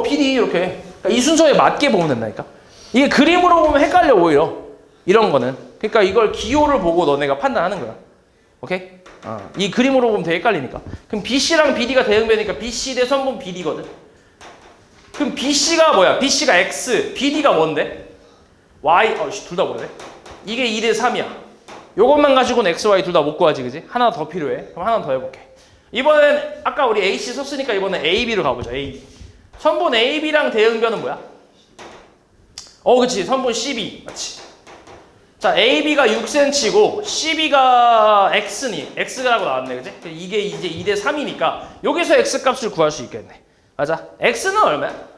[SPEAKER 1] PD 이렇게. 그러니까 이 순서에 맞게 보면 된다니까? 이게 그림으로 보면 헷갈려 오히려. 이런 거는. 그러니까 이걸 기호를 보고 너네가 판단하는 거야. 오케이? 이 그림으로 보면 되게 헷갈리니까. 그럼 BC랑 BD가 대응변이니까 BC 대 선분 BD거든. 그럼 BC가 뭐야? BC가 X, BD가 뭔데? Y, 둘 다 모르네. 이게 2대 3이야. 요것만 가지고는 X, Y 둘 다 못 구하지, 그지? 하나 더 필요해. 그럼 하나 더 해볼게. 이번엔 아까 우리 AC 썼으니까 이번엔 AB로 가보자. AB. 선분 AB랑 대응변은 뭐야? 그치. 선분 CB. 맞지. 자, AB가 6cm고 CB가 X라고 나왔네, 그지? 이게 이제 2대 3이니까 여기서 X 값을 구할 수 있겠네. 맞아. X는 얼마야?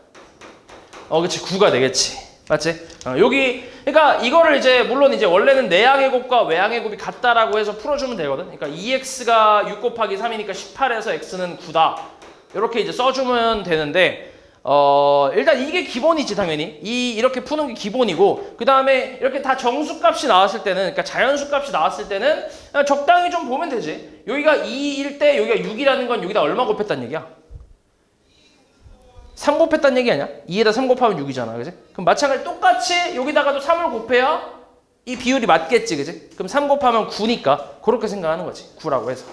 [SPEAKER 1] 그치 9가 되겠지. 맞지? 여기 그러니까 이거를 이제 물론 이제 원래는 내항의 곱과 외항의 곱이 같다라고 해서 풀어주면 되거든. 그러니까 2x가 6 곱하기 3이니까 18에서 x는 9다. 이렇게 이제 써주면 되는데 일단 이게 기본이지 당연히. 이렇게 푸는 게 기본이고 그 다음에 이렇게 다 정수값이 나왔을 때는 그러니까 자연수값이 나왔을 때는 그냥 적당히 좀 보면 되지. 여기가 2일 때 여기가 6이라는 건 여기다 얼마 곱했다는 얘기야? 3 곱했다는 얘기 아니야? 2에다 3 곱하면 6이잖아. 그지? 그럼 마찬가지 똑같이 여기다가도 3을 곱해야 이 비율이 맞겠지. 그지? 그럼 3 곱하면 9니까 그렇게 생각하는 거지. 9라고 해서.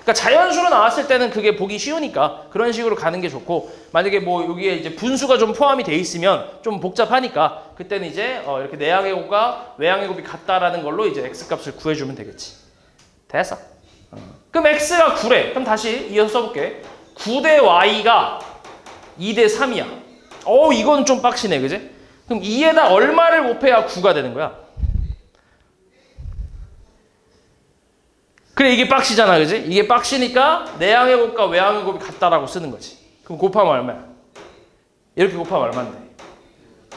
[SPEAKER 1] 그러니까 자연수로 나왔을 때는 그게 보기 쉬우니까 그런 식으로 가는 게 좋고 만약에 뭐 여기에 이제 분수가 좀 포함이 돼 있으면 좀 복잡하니까 그때는 이제 이렇게 내항의 곱과 외항의 곱이 같다라는 걸로 이제 x값을 구해주면 되겠지. 됐어. 그럼 x가 9래. 그럼 다시 이어서 써볼게. 9대 y가 2대 3이야. 이건 좀 빡시네. 그지? 그럼 2에다 얼마를 곱해야 9가 되는 거야? 그래 이게 빡시잖아. 그지? 이게 빡시니까 내항의 곱과 외항의 곱이 같다라고 쓰는 거지. 그럼 곱하면 얼마야? 이렇게 곱하면 얼마인데?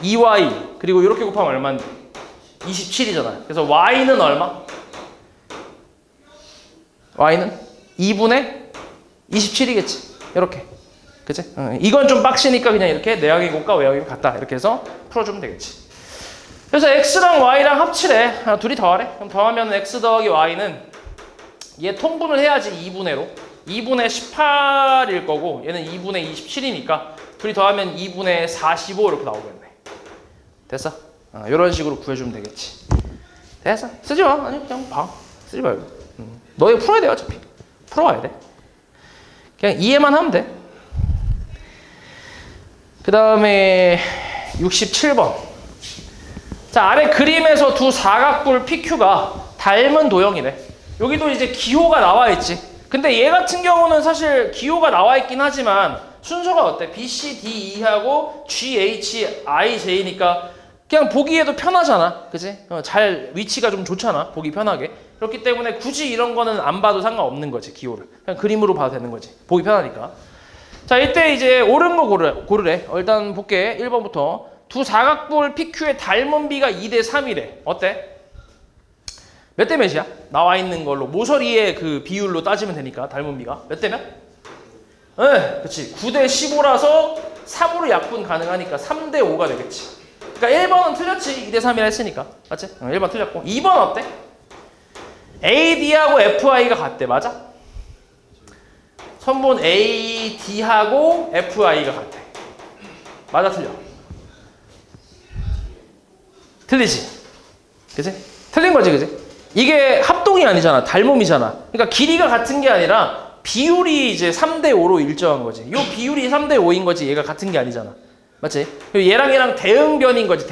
[SPEAKER 1] 2y 그리고 이렇게 곱하면 얼마인데? 27이잖아. 그래서 y는 얼마? y는 2분의 27이겠지. 이렇게. 그치? 이건 좀 빡시니까 그냥 이렇게 내항의 곱과 외항의 곱이 같다. 이렇게 해서 풀어주면 되겠지. 그래서 x랑 y랑 합치래. 둘이 더하래. 그럼 더하면 x 더하기 y는 얘 통분을 해야지 2분의로. 2분의 18일 거고 얘는 2분의 27이니까 둘이 더하면 2분의 45 이렇게 나오겠네. 됐어? 이런 식으로 구해주면 되겠지. 됐어? 쓰지 마. 아니 그냥 봐. 쓰지 말고. 너 이거 풀어야 돼 어차피. 풀어와야 돼. 그냥 이해만 하면 돼. 그 다음에 67번. 자, 아래 그림에서 두 사각뿔 PQ가 닮은 도형이래. 여기도 이제 기호가 나와 있지. 근데 얘 같은 경우는 사실 기호가 나와 있긴 하지만 순서가 어때? B, C, D, E하고 G, H, I, J니까 그냥 보기에도 편하잖아. 그치? 잘 위치가 좀 좋잖아. 보기 편하게. 그렇기 때문에 굳이 이런 거는 안 봐도 상관없는 거지. 기호를. 그냥 그림으로 봐도 되는 거지. 보기 편하니까. 자, 이때 이제 옳은 거 고르래. 일단 볼게. 1번부터. 두 사각뿔 PQ의 닮은 비가 2대 3이래. 어때? 몇 대 몇이야? 나와 있는 걸로. 모서리의 그 비율로 따지면 되니까. 닮은 비가. 몇 대 몇? 네, 그치. 9대 15라서 3으로 약분 가능하니까 3대 5가 되겠지. 그러니까 1번은 틀렸지. 2대 3이라 했으니까. 맞지? 1번 틀렸고. 2번 어때? AD하고 FI가 같대. 맞아? 선분 AD하고 FI가 같아. 맞아 틀려? 틀리지? 그치? 틀린 거지 그치? 이게 합동이 아니잖아. 닮음이잖아. 그러니까 길이가 같은 게 아니라 비율이 이제 3대 5로 일정한 거지. 요 비율이 3대 5인 거지. 얘가 같은 게 아니잖아. 맞지? 얘랑 대응변인 거지.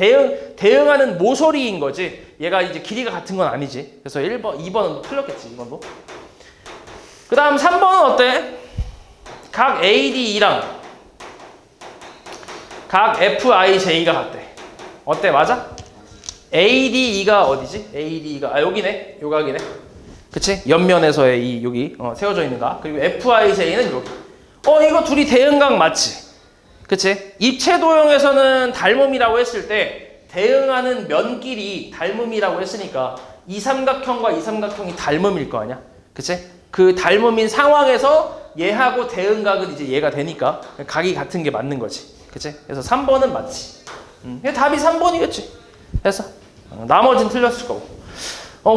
[SPEAKER 1] 대응하는 모서리인 거지. 얘가 이제 길이가 같은 건 아니지. 그래서 1번, 2번은 틀렸겠지. 2번도. 그 다음 3번은 어때? 각 ADE랑 각 FIJ가 같대. 어때? 맞아? ADE가 어디지? ADE가 여기네. 요 각이네. 그치? 옆면에서의 이 여기 세워져 있는 각. 그리고 FIJ는 여기. 이거 둘이 대응각 맞지? 그치? 입체 도형에서는 닮음이라고 했을 때 대응하는 면끼리 닮음이라고 했으니까 이 삼각형과 이 삼각형이 닮음일 거 아니야? 그치? 그 닮음인 상황에서 얘하고 대응각은 이제 얘가 되니까 각이 같은 게 맞는 거지. 그치? 그래서 3번은 맞지. 답이 3번이겠지. 됐어? 나머지는 틀렸을 거고.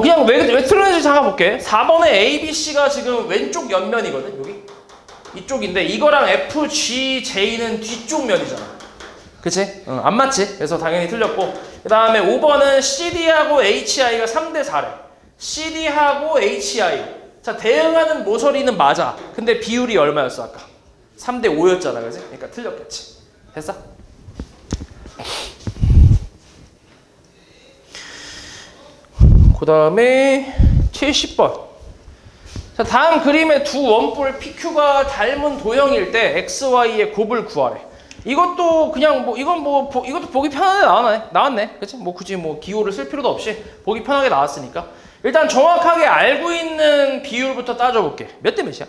[SPEAKER 1] 그냥 왜 틀렸는지 잠깐 볼게. 4번에 A, B, C가 지금 왼쪽 옆면이거든. 여기. 이쪽인데 이거랑 F, G, J는 뒤쪽 면이잖아. 그치? 안 맞지? 그래서 당연히 틀렸고. 그 다음에 5번은 CD하고 HI가 3대 4래. CD하고 HI. 자, 대응하는 모서리는 맞아. 근데 비율이 얼마였어, 아까? 3대 5였잖아, 그지? 그러니까 틀렸겠지. 됐어? 그 다음에 70번. 자, 다음 그림의 두 원뿔 PQ가 닮은 도형일 때 XY의 곱을 구하래. 이것도 그냥 이것도 보기 편하게 나왔네. 그치? 굳이 기호를 쓸 필요도 없이 보기 편하게 나왔으니까. 일단 정확하게 알고 있는 비율부터 따져볼게. 몇 대 몇이야?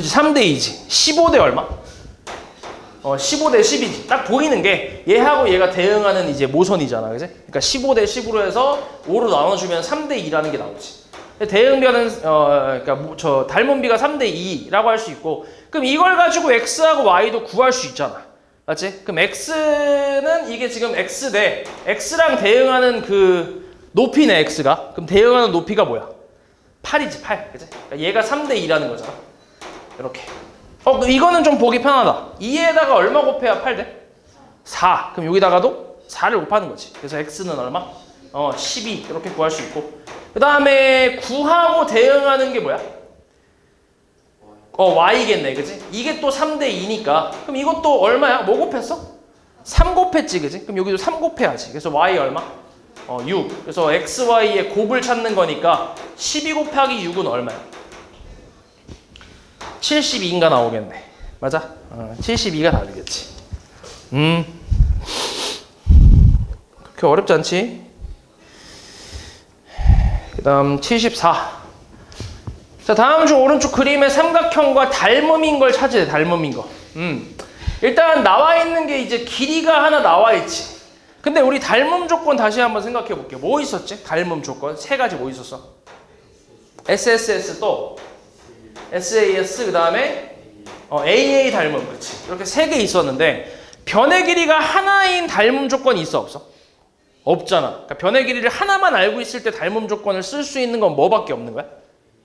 [SPEAKER 1] 그치, 3대2지. 15대 얼마? 15대 10이지. 딱 보이는 게 얘하고 얘가 대응하는 이제 모선이잖아. 그지? 그러니까 15대 10으로 해서 5로 나눠주면 3대 2라는 게 나오지. 대응변은, 그러니까 저 닮은 비가 3대 2라고 할 수 있고, 그럼 이걸 가지고 x하고 y도 구할 수 있잖아. 맞지? 그럼 x는 이게 지금 x 대 x랑 대응하는 그 높이네, x가. 그럼 대응하는 높이가 뭐야? 8이지, 8. 그지? 그러니까 얘가 3대 2라는 거잖아. 이렇게. 이거는 좀 보기 편하다. 2에다가 얼마 곱해야 8 돼? 4. 그럼 여기다가도 4를 곱하는 거지. 그래서 x는 얼마? 12. 이렇게 구할 수 있고. 그 다음에 9하고 대응하는 게 뭐야? y겠네. 그지? 이게 또 3대 2니까. 그럼 이것도 얼마야? 뭐 곱했어? 3 곱했지. 그지? 그럼 여기도 3 곱해야지. 그래서 y 얼마? 6. 그래서 x, y의 곱을 찾는 거니까 12 곱하기 6은 얼마야? 72인가 나오겠네. 맞아? 72가 다르겠지. 그렇게 어렵지 않지? 그 다음 74. 자, 다음 중 오른쪽 그림의 삼각형과 닮음인 걸 찾으래. 닮음인 거. 일단 나와 있는 게 이제 길이가 하나 나와 있지. 근데 우리 닮음 조건 다시 한번 생각해 볼게. 뭐 있었지? 닮음 조건 세 가지 뭐 있었어? SSS 또 SAS 그 다음에 AA 닮음. 그렇지. 이렇게 세 개 있었는데 변의 길이가 하나인 닮음 조건이 있어 없어? 없잖아. 그러니까 변의 길이를 하나만 알고 있을 때 닮음 조건을 쓸 수 있는 건 뭐밖에 없는 거야?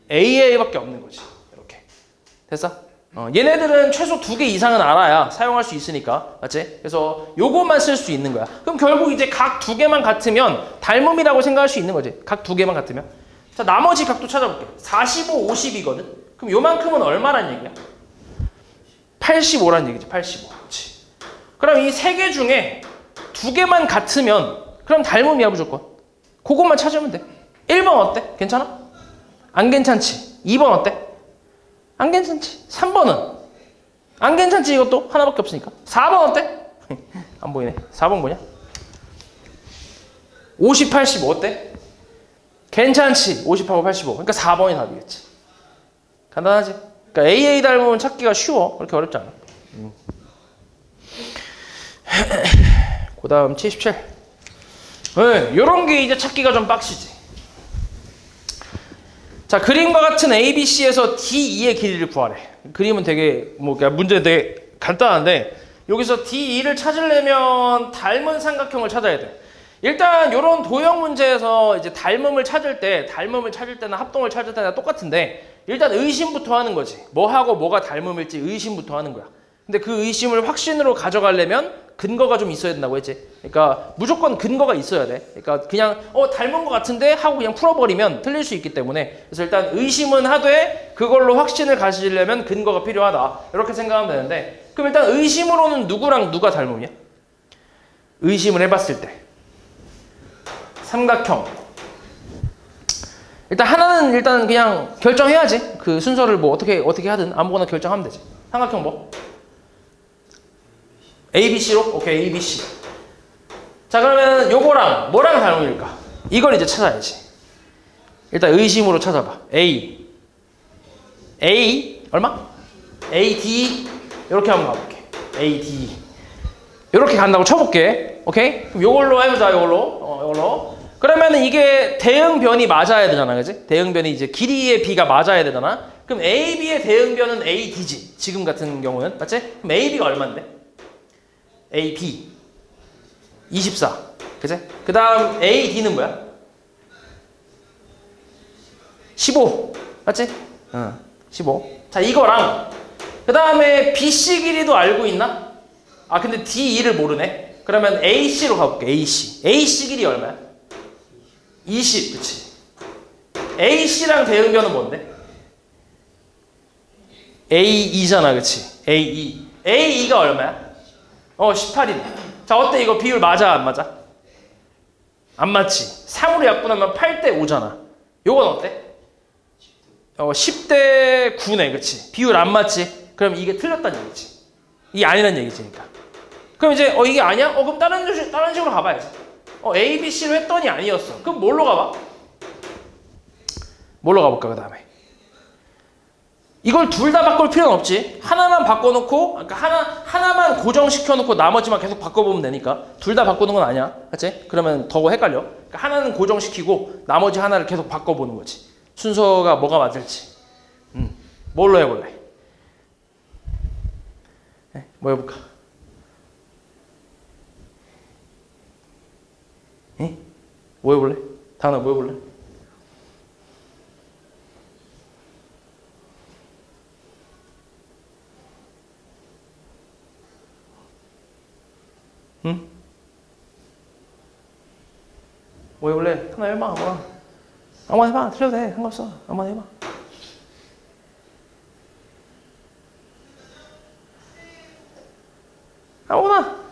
[SPEAKER 1] AA밖에 없는 거지. 이렇게. 됐어? 얘네들은 최소 2개 이상은 알아야 사용할 수 있으니까. 맞지? 그래서 요것만 쓸 수 있는 거야. 그럼 결국 이제 각 2개만 같으면 닮음이라고 생각할 수 있는 거지. 각 2개만 같으면. 자, 나머지 각도 찾아볼게. 45, 50이거든? 그럼 요만큼은 얼마란 얘기야? 85란 얘기지. 85. 그렇지. 그럼 이 3개 중에 2개만 같으면 그럼 닮음이야 무조건. 그것만 찾으면 돼. 1번 어때? 괜찮아? 안 괜찮지? 2번 어때? 안 괜찮지? 3번은? 안 괜찮지? 이것도 하나밖에 없으니까. 4번 어때? 안 보이네. 4번 뭐냐? 50, 85 어때? 괜찮지? 50하고 85. 그러니까 4번이 답이겠지. 간단하지? 그러니까 AA 닮음은 찾기가 쉬워. 그렇게 어렵지 않아. 그 다음 77. 네, 요런 게 이제 찾기가 좀 빡시지. 자, 그림과 같은 ABC에서 D2의 길이를 구하래. 그림은 되게 그러니까 문제 되게 간단한데 여기서 D2를 찾으려면 닮은 삼각형을 찾아야 돼. 일단 이런 도형 문제에서 이제 닮음을 찾을 때나 합동을 찾을 때나 똑같은데 일단 의심부터 하는 거지. 뭐하고 뭐가 닮음일지 의심부터 하는 거야. 근데 그 의심을 확신으로 가져가려면 근거가 좀 있어야 된다고 했지. 그러니까 무조건 근거가 있어야 돼. 그러니까 그냥 닮은 것 같은데 하고 그냥 풀어버리면 틀릴 수 있기 때문에 그래서 일단 의심은 하되 그걸로 확신을 가지려면 근거가 필요하다. 이렇게 생각하면 되는데 그럼 일단 의심으로는 누구랑 누가 닮음이야? 의심을 해봤을 때 삼각형. 일단 하나는 일단 그냥 결정해야지. 그 순서를 뭐 어떻게 하든 아무거나 결정하면 되지. 삼각형 뭐? ABC로? 오케이, ABC. 자, 그러면 요거랑 뭐랑 닮음일까? 이걸 이제 찾아야지. 일단 의심으로 찾아봐. A 얼마? AD 이렇게 한번 가볼게. AD 이렇게 간다고 쳐볼게. 오케이? 그럼 요걸로 해보자. 요걸로. 그러면은 이게 대응변이 맞아야 되잖아, 그지? 대응변이 이제 길이의 B가 맞아야 되잖아. 그럼 AB의 대응변은 AD지. 지금 같은 경우는 맞지? 그럼 AB가 얼마인데? AB 24. 그치? 그 다음 AD는 뭐야? 15. 맞지? 15. 자, 이거랑 그 다음에 BC 길이도 알고 있나? 아, 근데 D2를 모르네. 그러면 AC로 가볼게. AC 길이 얼마야? 20. 그치? AC랑 대응변은 뭔데? A2잖아. 그치? A2. A2가 얼마야? 18이네. 자, 어때? 이거 비율 맞아, 안 맞아? 안 맞지? 3으로 약분하면 8대 5잖아. 요건 어때? 10대 9네, 그치? 비율 안 맞지? 그럼 이게 틀렸다는 얘기지. 이게 아니란 얘기지, 그러니까. 그럼 이제, 이게 아니야? 그럼 다른 식으로 가봐야지. A, B, C로 했더니 아니었어. 그럼 뭘로 가봐? 뭘로 가볼까, 그 다음에? 이걸 둘 다 바꿀 필요는 없지. 하나만 바꿔놓고, 그러니까 하나만 고정시켜놓고 나머지만 계속 바꿔보면 되니까. 둘 다 바꾸는 건 아니야. 그치? 그러면 더 헷갈려. 그러니까 하나는 고정시키고 나머지 하나를 계속 바꿔보는 거지. 순서가 뭐가 맞을지. 뭘로 해볼래? 네, 뭐 해볼까? 네? 뭐 해볼래? 다은아 뭐 해볼래? 응? 뭐 해볼래? 하나 해봐, 아무나. 아무나 해봐. 틀려도 돼. 상관없어. 아무나 해봐. 아무나.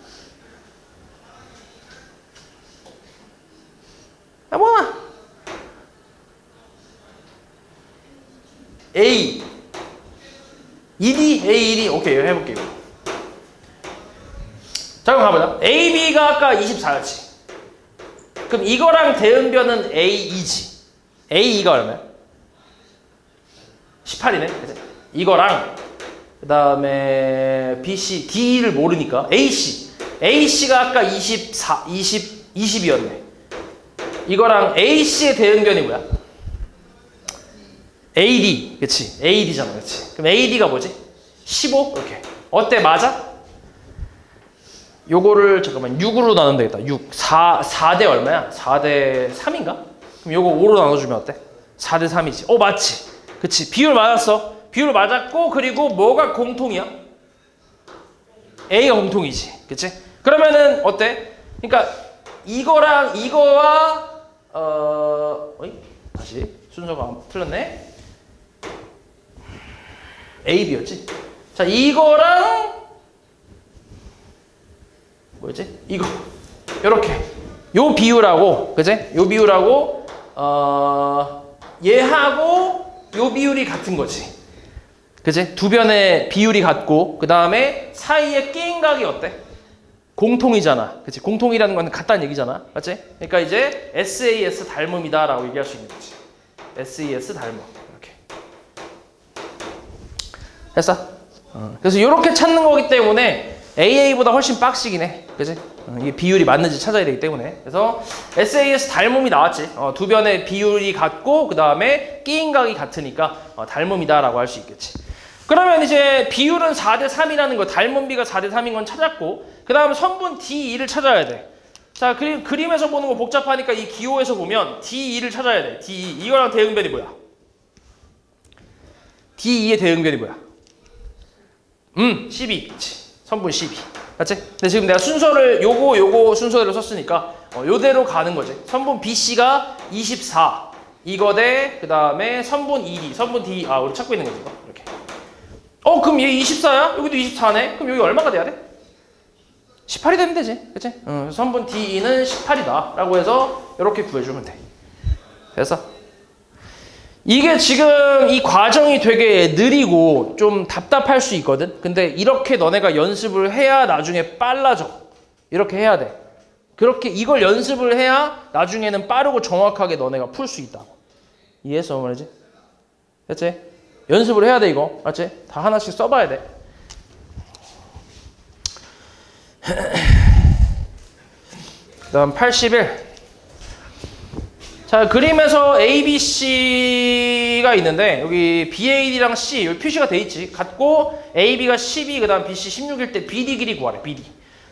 [SPEAKER 1] 아무나. A. ED, A, ED. 오케이, 해볼게요. 자, 그럼 가보자. AB가 아까 24였지. 그럼 이거랑 대응변은 AE지. AE가 얼마야? 18이네. 그치? 이거랑 그 다음에 BC, D를 모르니까 AC. AC가 아까 20이었네. 이거랑 AC의 대응변이 뭐야? AD. 그치? AD잖아. 그치? 그럼 AD가 뭐지? 15? 이렇게. 어때? 맞아? 요거를 잠깐만 6으로 나누면 되겠다. 6. 4대 얼마야? 4대 3인가? 그럼 요거 5로 나눠주면 어때? 4대 3이지. 맞지? 그치? 비율 맞았어. 비율 맞았고 그리고 뭐가 공통이야? A가 공통이지. 그치? 그러면은 어때? 그러니까 이거랑 이거와 다시 순서가 틀렸네. A, B였지? 자, 이거랑 뭐였지? 이거 요렇게 요 비율하고 그치? 요 비율하고 얘하고 요 비율이 같은 거지. 그치? 두 변의 비율이 같고 그 다음에 사이에 끼인 각이 어때? 공통이잖아. 그치? 공통이라는 건 같다는 얘기잖아. 맞지? 그러니까 이제 SAS 닮음이다 라고 얘기할 수 있는 거지. SAS 닮음. 이렇게 됐어? 그래서 이렇게 찾는 거기 때문에 AA보다 훨씬 빡시긴 해. 그치? 이게 비율이 맞는지 찾아야 되기 때문에. 그래서 SAS 닮음이 나왔지. 두 변의 비율이 같고 그 다음에 끼인 각이 같으니까 닮음이다 라고 할 수 있겠지. 그러면 이제 비율은 4대 3이라는 거, 닮음비가 4대 3인 건 찾았고 그 다음 선분 D2를 찾아야 돼. 자, 그림에서 보는 거 복잡하니까 이 기호에서 보면 D2를 찾아야 돼. D2. 이거랑 대응변이 뭐야? D2의 대응변이 뭐야? 12. 그치. 선분 12. 맞지? 근데 지금 내가 순서를 요거 순서대로 썼으니까 요대로 가는 거지. 선분 BC가 24. 이거 대 그 다음에 선분 ED. 선분 D. 우리 찾고 있는 거지. 이거. 이렇게. 그럼 얘 24야? 여기도 24네? 그럼 여기 얼마가 돼야 돼? 18이 되면 되지. 그치? 선분 D는 18이다. 라고 해서 이렇게 구해주면 돼. 됐어? 이게 지금 이 과정이 되게 느리고 좀 답답할 수 있거든. 근데 이렇게 너네가 연습을 해야 나중에 빨라져. 이렇게 해야 돼. 그렇게 이걸 연습을 해야 나중에는 빠르고 정확하게 너네가 풀 수 있다고. 이해했어? 말이지? 됐지? 연습을 해야 돼 이거. 맞지? 다 하나씩 써봐야 돼. 그 다음 81. 자, 그림에서 A, B, C가 있는데 여기 BAD랑 C 여기 표시가 돼 있지. 같고 AB가 12, 그 다음 BC 16일 때 BD 길이 구하래. BD.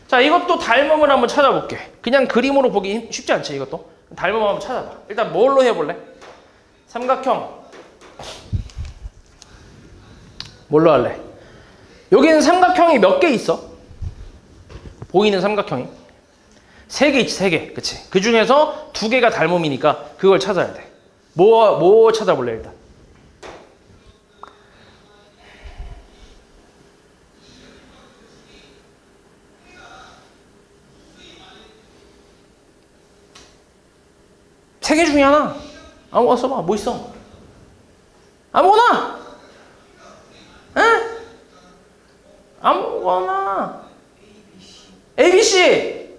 [SPEAKER 1] 자, 이것도 닮음을 한번 찾아볼게. 그냥 그림으로 보기 쉽지 않지 이것도. 닮음 한번 찾아봐. 일단 뭘로 해볼래? 삼각형. 뭘로 할래? 여기는 삼각형이 몇 개 있어? 보이는 삼각형이 3개 있지. 3개. 그치? 그 중에서 2개가 닮음이니까 그걸 찾아야 돼. 뭐 찾아볼래 일단? 세 개 중에 하나. 아무거나 써봐. 뭐 있어? 아무거나! 응? 아무거나. ABC.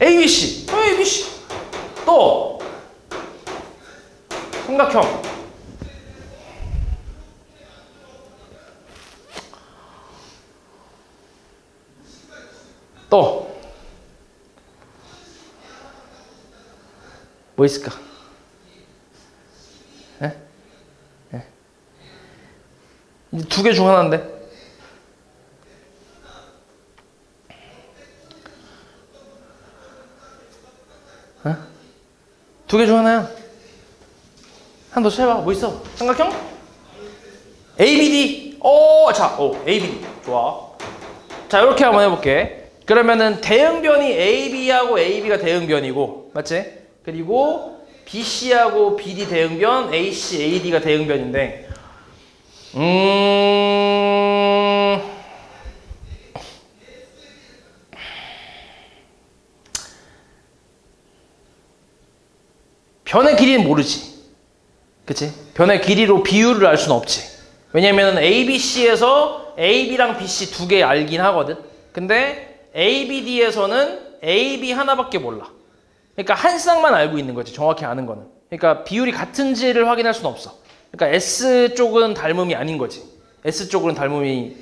[SPEAKER 1] ABC. ABC. 또 삼각형. 또 뭐 있을까? 예? 예. 두 개 중 하나인데. 예? 두 개 중 하나야. 하나 더 찾아봐. 뭐 있어? 삼각형? ABD. ABD. 좋아. 자, 이렇게 한번 해볼게. 그러면은 대응변이 AB하고 AB가 대응변이고, 맞지? 그리고 BC하고 BD 대응변, AC, AD가 대응변인데, 변의 길이는 모르지. 그치? 변의 길이로 비율을 알 수는 없지. 왜냐면 ABC에서 AB랑 BC 두 개 알긴 하거든. 근데 ABD에서는 AB 하나밖에 몰라. 그러니까 한 쌍만 알고 있는 거지. 정확히 아는 거는. 그러니까 비율이 같은지를 확인할 수는 없어. 그러니까 S쪽은 닮음이 아닌 거지. S쪽은 닮음이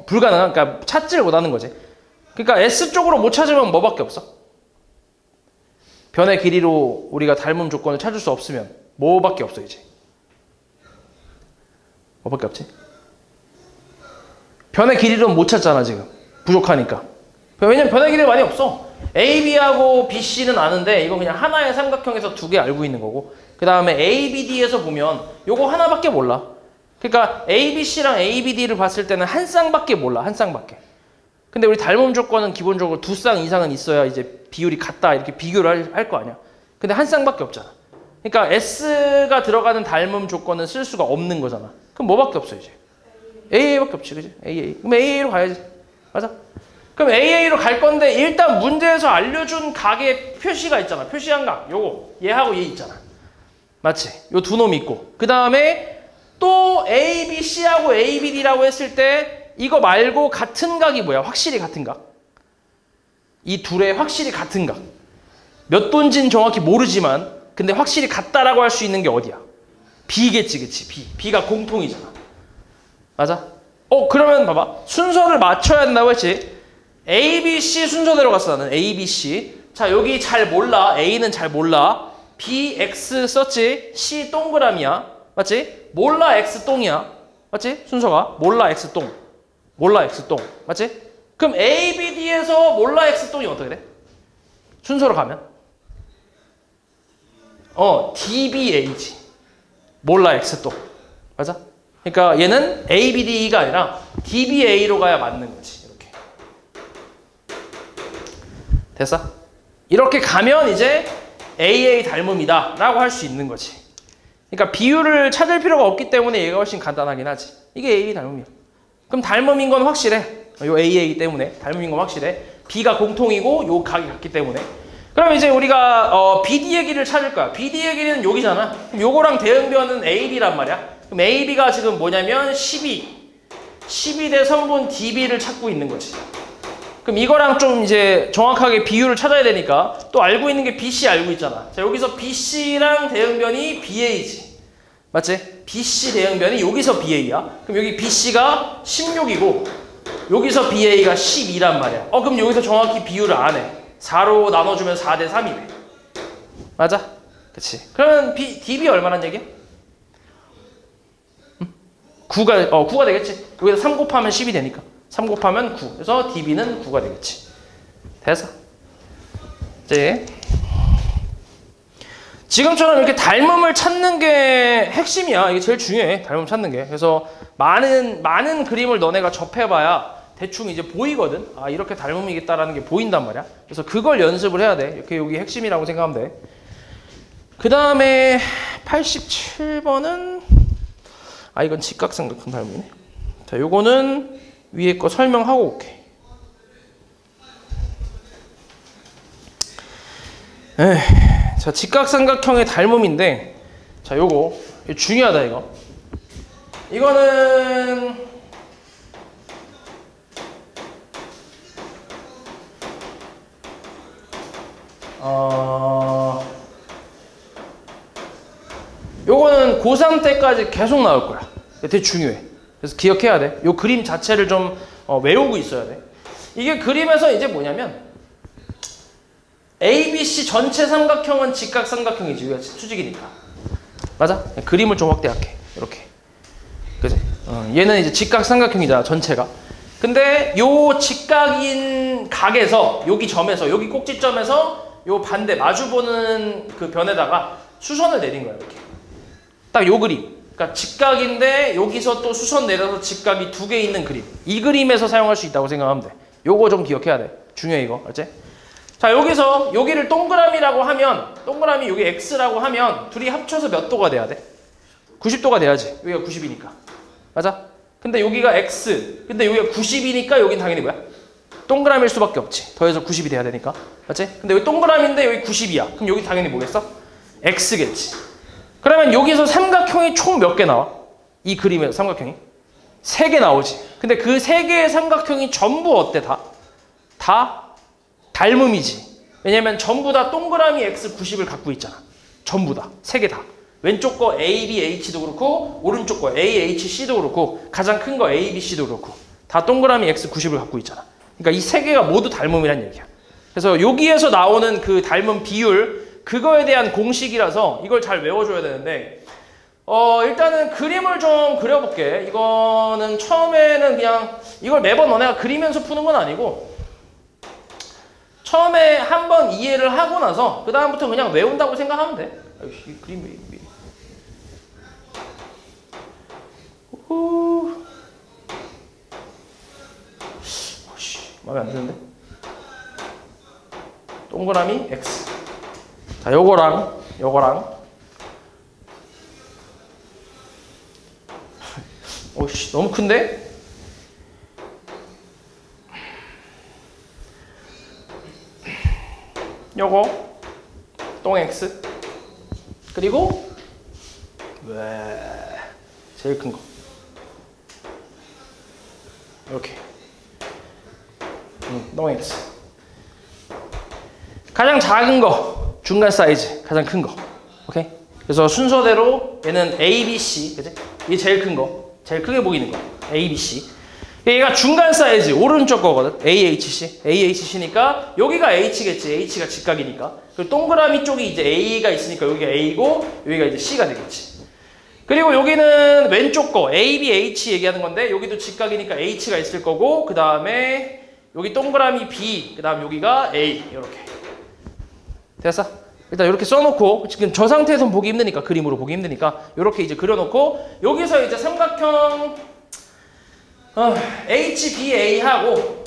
[SPEAKER 1] 불가능한, 그러니까 찾지를 못하는 거지. 그러니까 S쪽으로 못 찾으면 뭐밖에 없어? 변의 길이로 우리가 닮음 조건을 찾을 수 없으면 뭐밖에 없어 이제? 뭐밖에 없지? 변의 길이로는 못 찾잖아 지금. 부족하니까. 왜냐면 변의 길이가 많이 없어. AB하고 BC는 아는데 이건 그냥 하나의 삼각형에서 두 개 알고 있는 거고, 그 다음에 ABD에서 보면 요거 하나밖에 몰라. 그러니까 ABC랑 ABD를 봤을 때는 한 쌍밖에 몰라. 한 쌍밖에. 근데 우리 닮음 조건은 기본적으로 두 쌍 이상은 있어야 이제 비율이 같다 이렇게 비교를 할 거 아니야. 근데 한 쌍밖에 없잖아. 그러니까 S가 들어가는 닮음 조건은 쓸 수가 없는 거잖아. 그럼 뭐밖에 없어 이제? AA밖에 없지, 그지? AA. 그럼 AA로 가야지. 맞아? 그럼 AA로 갈 건데 일단 문제에서 알려준 각의 표시가 있잖아. 표시한 각. 요거. 얘하고 얘 있잖아. 맞지? 요 두 놈이 있고. 그 다음에 또 ABC하고 ABD라고 했을 때 이거 말고 같은 각이 뭐야? 확실히 같은 각. 이 둘의 확실히 같은 각. 몇 도인지는 정확히 모르지만 근데 확실히 같다라고 할 수 있는 게 어디야? B겠지, 그치? B. B가 공통이잖아. 맞아? 그러면 봐봐. 순서를 맞춰야 된다고 했지? A, B, C 순서대로 갔어, 나는. A, B, C. 자, 여기 잘 몰라. A는 잘 몰라. B, X 썼지? C 동그라미야. 맞지? 몰라, X 똥이야. 맞지? 순서가. 몰라, X 똥. 몰라, X 똥. 맞지? 그럼 A, B, D에서 몰라, X 똥이 어떻게 돼? 순서로 가면? D, B, A지. 몰라, X 똥. 맞아? 그러니까 얘는 A, B, D가 아니라 D, B, A로 가야 맞는 거지. 이렇게. 됐어? 이렇게 가면 이제 AA 닮음이다 라고 할 수 있는 거지. 그러니까 비율을 찾을 필요가 없기 때문에 얘가 훨씬 간단하긴 하지. 이게 AA 닮음이야. 그럼 닮음인 건 확실해. 요 AA 때문에 닮음인 건 확실해. B가 공통이고 요 각이 같기 때문에. 그럼 이제 우리가 BD의 길이를 찾을 거야. BD의 길이는 여기잖아. 그럼 요거랑 대응변은 AB란 말이야. 그럼 AB가 지금 뭐냐면 12 대 선분 DB를 찾고 있는 거지. 그럼 이거랑 좀 이제 정확하게 비율을 찾아야 되니까 또 알고 있는 게 BC 알고 있잖아. 자, 여기서 BC랑 대응변이 BA지. 맞지? BC 대응변이 여기서 BA야. 그럼 여기 BC가 16이고 여기서 BA가 12란 말이야. 그럼 여기서 정확히 비율을 안 해. 4로 나눠주면 4 대 3이네. 맞아? 그치? 그러면 DB 얼마란 얘기야? 9가 되겠지? 여기서 3 곱하면 10이 되니까 3 곱하면 9. 그래서 DB는 9가 되겠지. 됐어? 이제 지금처럼 이렇게 닮음을 찾는 게 핵심이야. 이게 제일 중요해. 닮음 찾는 게. 그래서 많은 그림을 너네가 접해봐야 대충 이제 보이거든. 아, 이렇게 닮음이겠다라는 게 보인단 말이야. 그래서 그걸 연습을 해야 돼. 이렇게 여기 핵심이라고 생각하면 돼. 그 다음에 87번은 이건 직각삼각형 닮음이네. 자, 요거는 위에 거 설명하고 올게. 자, 직각삼각형의 닮음인데, 자, 요거 중요하다 이거. 이거는 요거는 고3 때까지 계속 나올 거야. 되게 중요해. 그래서 기억해야 돼. 요 그림 자체를 좀 외우고 있어야 돼. 이게 그림에서 이제 뭐냐면 ABC 전체 삼각형은 직각삼각형이지. 우리가 수직이니까. 맞아? 그림을 좀 확대할게. 이렇게. 그지? 얘는 이제 직각삼각형이잖아. 전체가. 근데 요 직각인 각에서 여기 점에서 여기 꼭지점에서 요 반대 마주보는 그 변에다가 수선을 내린 거야. 이렇게. 딱 요 그림. 그러니까 직각인데 여기서 또 수선 내려서 직각이 두 개 있는 그림. 이 그림에서 사용할 수 있다고 생각하면 돼. 요거 좀 기억해야 돼. 중요해 이거. 알지? 자, 여기서 여기를 동그라미라고 하면 동그라미 여기 X라고 하면 둘이 합쳐서 몇 도가 돼야 돼? 90도가 돼야지. 여기가 90이니까. 맞아? 근데 여기가 X. 근데 여기가 90이니까 여긴 당연히 뭐야? 동그라미일 수밖에 없지. 더해서 90이 돼야 되니까. 맞지? 근데 여기 동그라미인데 여기 90이야. 그럼 여기 당연히 뭐겠어? X겠지. 그러면 여기서 삼각형이 총 몇 개 나와? 이 그림에서 삼각형이? 3개 나오지. 근데 그 3개의 삼각형이 전부 어때 다? 다 닮음이지. 왜냐면 전부 다 동그라미 X 90을 갖고 있잖아. 전부 다. 3개 다. 왼쪽 거 ABH도 그렇고 오른쪽 거 AHC도 그렇고 가장 큰 거 ABC도 그렇고 다 동그라미 X 90을 갖고 있잖아. 그러니까 이 3개가 모두 닮음이란 얘기야. 그래서 여기에서 나오는 그 닮음 비율 그거에 대한 공식이라서 이걸 잘 외워줘야 되는데 일단은 그림을 좀 그려볼게. 이거는 처음에는 그냥 이걸 매번 너네가 그리면서 푸는 건 아니고 처음에 한번 이해를 하고 나서 그 다음부터 그냥 외운다고 생각하면 돼. 이 그림 왜 마음에 안 드는데? 동그라미 X. 자, 요거랑 오씨 너무 큰데? 요거 동 X 그리고 제일 큰 거 이렇게 동 X 가장 작은 거 중간 사이즈 가장 큰 거 오케이. 그래서 순서대로 얘는 A, B, C 그치? 이게 제일 큰 거 제일 크게 보이는 거 A, B, C 얘가 중간 사이즈 오른쪽 거거든. AHC. AHC니까 여기가 H겠지. H가 직각이니까. 그리고 동그라미 쪽이 이제 A가 있으니까 여기가 A고 여기가 이제 C가 되겠지. 그리고 여기는 왼쪽 거 ABH 얘기하는 건데 여기도 직각이니까 H가 있을 거고 그 다음에 여기 동그라미 B 그 다음 여기가 A 이렇게. 됐어? 일단 이렇게 써놓고 지금 저 상태에선 보기 힘드니까 그림으로 보기 힘드니까 이렇게 이제 그려놓고 여기서 이제 삼각형 HBA하고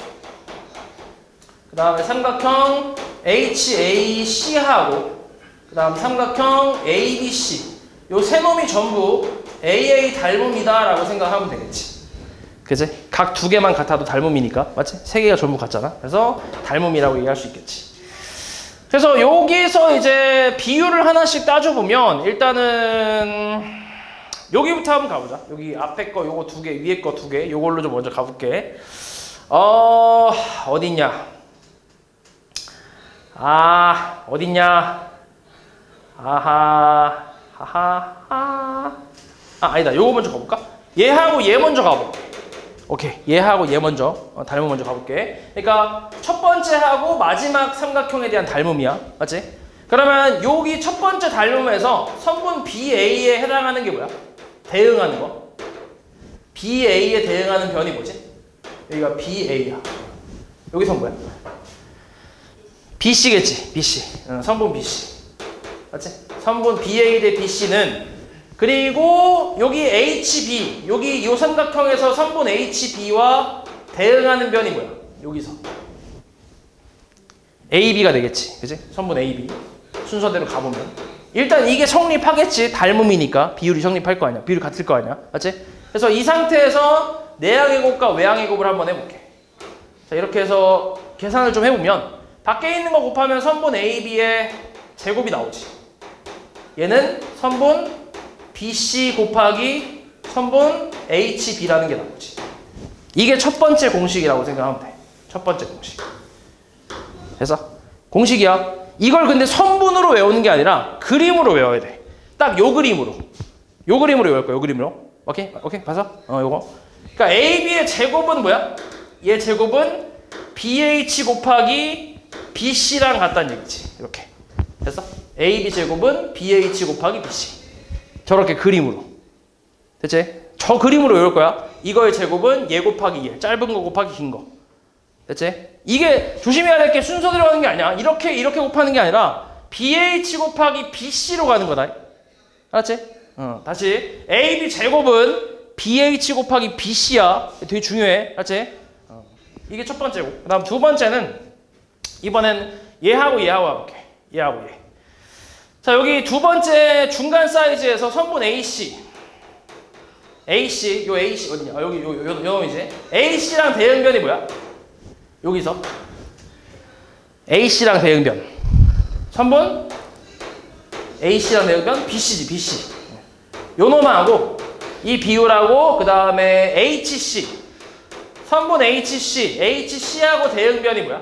[SPEAKER 1] 그 다음에 삼각형 HAC하고 그 다음 삼각형 ABC 요 세 놈이 전부 AA 닮음이다 라고 생각하면 되겠지. 그치? 각 두 개만 같아도 닮음이니까 맞지? 세 개가 전부 같잖아. 그래서 닮음이라고 얘기할 수 있겠지. 그래서 여기서 이제 비율을 하나씩 따져보면 일단은 여기부터 한번 가보자. 여기 앞에 거 요거 2개, 위에 거 2개 요걸로 좀 먼저 가볼게. 어딨냐? 어딨냐? 아니다. 요거 먼저 가볼까? 얘하고 얘 먼저 가볼게. 오케이. 얘하고 얘 먼저 닮음 먼저 가볼게. 그러니까 첫 번째하고 마지막 삼각형에 대한 닮음이야. 맞지? 그러면 여기 첫 번째 닮음에서 선분 BA에 해당하는 게 뭐야? 대응하는 거. BA에 대응하는 변이 뭐지? 여기가 BA야. 여기선 뭐야? BC겠지. BC. 선분 BC. 맞지? 선분 BA 대 BC는 그리고 여기 HB. 여기 이 삼각형에서 선분 HB와 대응하는 변이 뭐야? 여기서. AB가 되겠지. 그치? 선분 AB. 순서대로 가보면. 일단 이게 성립하겠지. 닮음이니까 비율이 성립할 거 아니야. 비율이 같을 거 아니야. 맞지? 그래서 이 상태에서 내항의 곱과 외항의 곱을 한번 해볼게. 자, 이렇게 해서 계산을 좀 해보면 밖에 있는 거 곱하면 선분 AB의 제곱이 나오지. 얘는 선분 BC 곱하기 선분 HB라는 게 나오지. 이게 첫 번째 공식이라고 생각하면 돼. 첫 번째 공식. 그래서 공식이야. 이걸 근데 선분으로 외우는 게 아니라 그림으로 외워야 돼. 딱 요 그림으로. 요 그림으로 외울 거야. 요 그림으로. 오케이? 오케이? 봐서? 요거. 그러니까 AB의 제곱은 뭐야? 얘 제곱은 BH 곱하기 BC랑 같다는 얘기지. 이렇게. 됐어? AB 제곱은 BH 곱하기 BC. 저렇게 그림으로. 됐지? 저 그림으로 외울 거야. 이거의 제곱은 얘 곱하기 얘. 짧은 거 곱하기 긴 거. 됐지? 이게 조심해야 될 게 순서대로 하는 게 아니야. 이렇게 곱하는 게 아니라 BH 곱하기 BC로 가는 거다. 알았지? 다시. AB 제곱은 BH 곱하기 BC야. 되게 중요해. 알았지? 이게 첫 번째고. 그 다음 두 번째는 이번엔 얘하고 가볼게. 얘하고 얘. 자, 여기 두 번째 중간 사이즈에서 선분 AC, 요 AC 어디냐? 여기 요 놈이지. AC랑 대응변이 뭐야? 여기서 AC랑 대응변. 선분 AC랑 대응변 BC지, BC. 요 놈만 하고 이 비율하고 그 다음에 HC. 선분 HC하고 대응변이 뭐야?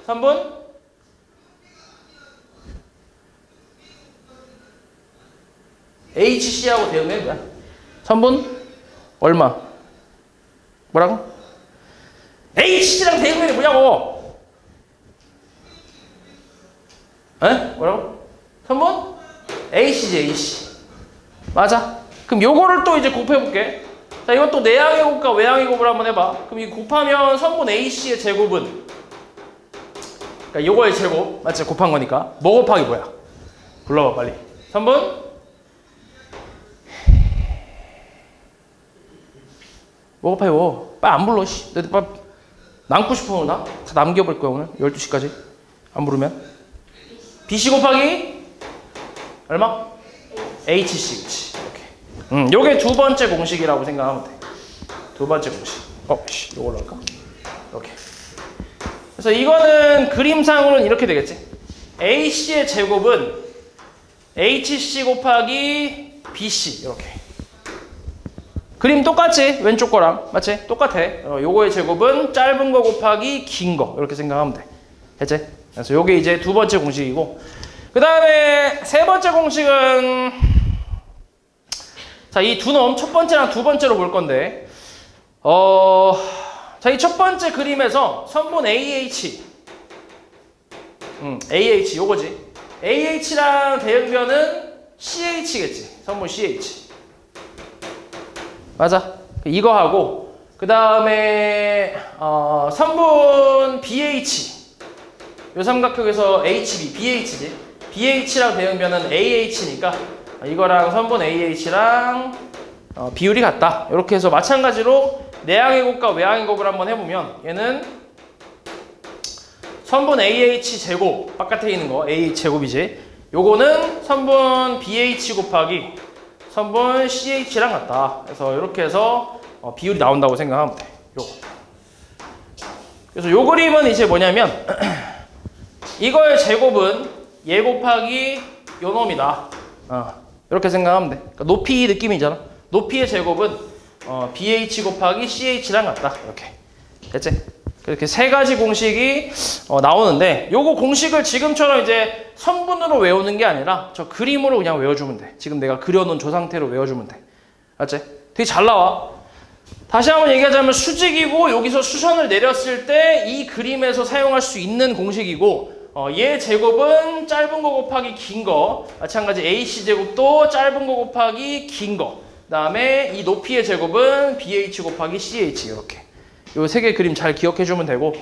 [SPEAKER 1] 선분 HC하고 대응변이 뭐야? 선분 얼마? 뭐라고? HC랑 대응변이 뭐냐고? 에? 뭐라고? 선분 AC지, AC. 맞아. 그럼 요거를 또 이제 곱해볼게. 자, 이건 또 내항의 곱과 외항의 곱을 한번 해봐. 그럼 이 곱하면 선분 AC의 제곱은, 그러니까 요거의 제곱, 맞지? 곱한 거니까. 뭐 곱하기 뭐야? 불러봐, 빨리. 선분? 뭐 곱하기 뭐? 빨리 안 불러, 씨. 내 빨리 남고 싶어, 오늘 나? 다 남겨볼 거야, 오늘. 12시까지. 안 부르면. BC 곱하기? 얼마? HC, 그치. 요게 두 번째 공식이라고 생각하면 돼. 두 번째 공식. 요걸로 할까? 이렇게. 그래서 이거는 그림상으로는 이렇게 되겠지. AC의 제곱은 HC 곱하기 BC. 이렇게. 그림 똑같지? 왼쪽 거랑. 맞지? 똑같아. 요거의 제곱은 짧은 거 곱하기 긴 거. 이렇게 생각하면 돼. 됐지? 그래서 요게 이제 두 번째 공식이고. 그 다음에 세 번째 공식은, 자, 이 두 놈, 첫 번째랑 두 번째로 볼 건데, 자, 이 첫 번째 그림에서 선분 AH, AH, 요거지. AH랑 대응변은 CH겠지. 선분 CH. 맞아. 이거 하고, 그 다음에, 선분 BH. 요 삼각형에서 HB, BH지. BH랑 대응변은 AH니까, 이거랑 선분 AH랑 비율이 같다. 이렇게 해서 마찬가지로 내항의 곱과 외항의 곱을 한번 해보면 얘는 선분 AH 제곱, 바깥에 있는 거 AH 제곱이지. 요거는 선분 BH 곱하기 선분 CH랑 같다. 그래서 이렇게 해서 비율이 나온다고 생각하면 돼. 요거. 그래서 요 그림은 이제 뭐냐면 이거의 제곱은 얘 곱하기 요 놈이다. 이렇게 생각하면 돼. 그러니까 높이 느낌이잖아. 높이의 제곱은 BH 곱하기 CH랑 같다. 이렇게. 됐지? 이렇게 세 가지 공식이 나오는데 요거 공식을 지금처럼 이제 선분으로 외우는 게 아니라 저 그림으로 그냥 외워주면 돼. 지금 내가 그려놓은 저 상태로 외워주면 돼. 알았지? 되게 잘 나와. 다시 한번 얘기하자면 수직이고 여기서 수선을 내렸을 때 이 그림에서 사용할 수 있는 공식이고 얘 제곱은 짧은 거 곱하기 긴 거, 마찬가지 AC 제곱도 짧은 거 곱하기 긴 거, 그 다음에 이 높이의 제곱은 BH 곱하기 CH. 이렇게 요 세 개 그림 잘 기억해 주면 되고,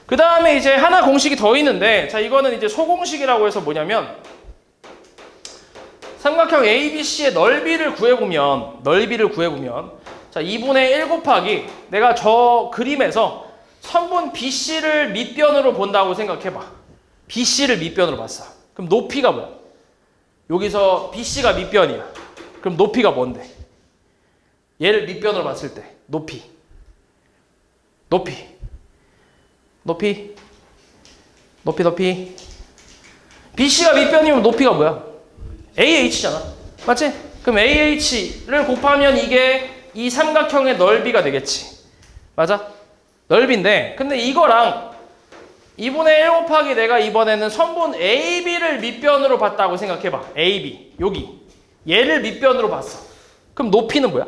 [SPEAKER 1] 그 다음에 이제 하나 공식이 더 있는데, 자, 이거는 이제 소공식이라고 해서 뭐냐면 삼각형 ABC의 넓이를 구해보면 자, 2분의 1 곱하기 내가 저 그림에서 선분 BC를 밑변으로 본다고 생각해봐. BC를 밑변으로 봤어. 그럼 높이가 뭐야? 여기서 BC가 밑변이야. 그럼 높이가 뭔데? 얘를 밑변으로 봤을 때 높이. BC가 밑변이면 높이가 뭐야? AH잖아. 맞지? 그럼 AH를 곱하면 이게 이 삼각형의 넓이가 되겠지. 맞아? 넓이인데, 근데 이거랑 2분의 1 곱하기 내가 이번에는 선분 AB를 밑변으로 봤다고 생각해봐. AB. 여기. 얘를 밑변으로 봤어. 그럼 높이는 뭐야?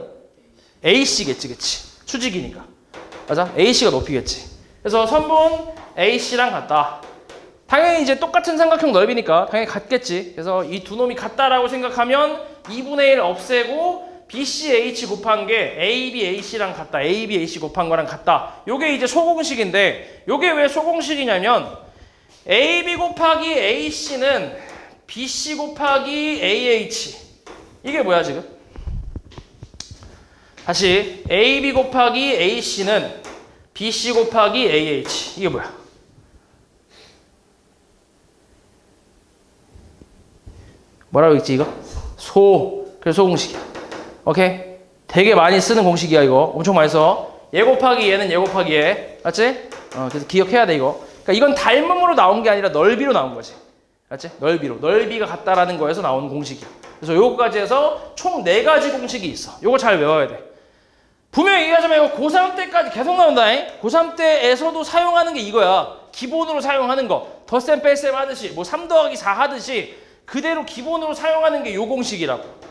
[SPEAKER 1] AC겠지, 그치? 수직이니까. 맞아? AC가 높이겠지. 그래서 선분 AC랑 같다. 당연히 이제 똑같은 삼각형 넓이니까 당연히 같겠지. 그래서 이 두 놈이 같다라고 생각하면 2분의 1 없애고 BCH 곱한 게 ABAC랑 같다. ABAC 곱한 거랑 같다. 요게 이제 소공식인데 요게 왜 소공식이냐면 AB 곱하기 AC는 BC 곱하기 AH. 이게 뭐야 지금? 다시 AB 곱하기 AC는 BC 곱하기 AH. 이게 뭐야? 뭐라고 했지 이거? 그래서 소공식이야. 오케이? 되게 많이 쓰는 공식이야 이거. 엄청 많이 써. 얘 곱하기 얘는 얘 곱하기 얘. 맞지? 그래서 기억해야 돼 이거. 그러니까 이건 닮음으로 나온 게 아니라 넓이로 나온 거지. 맞지? 넓이로. 넓이가 같다라는 거에서 나온 공식이야. 그래서 요거까지 해서 총 4가지 공식이 있어. 요거 잘 외워야 돼. 분명히 얘기하자면 이거 고3 때까지 계속 나온다. 고3 때에서도 사용하는 게 이거야. 기본으로 사용하는 거. 덧셈 뺄셈 하듯이 뭐 3 더하기 4 하듯이 그대로 기본으로 사용하는 게 요 공식이라고.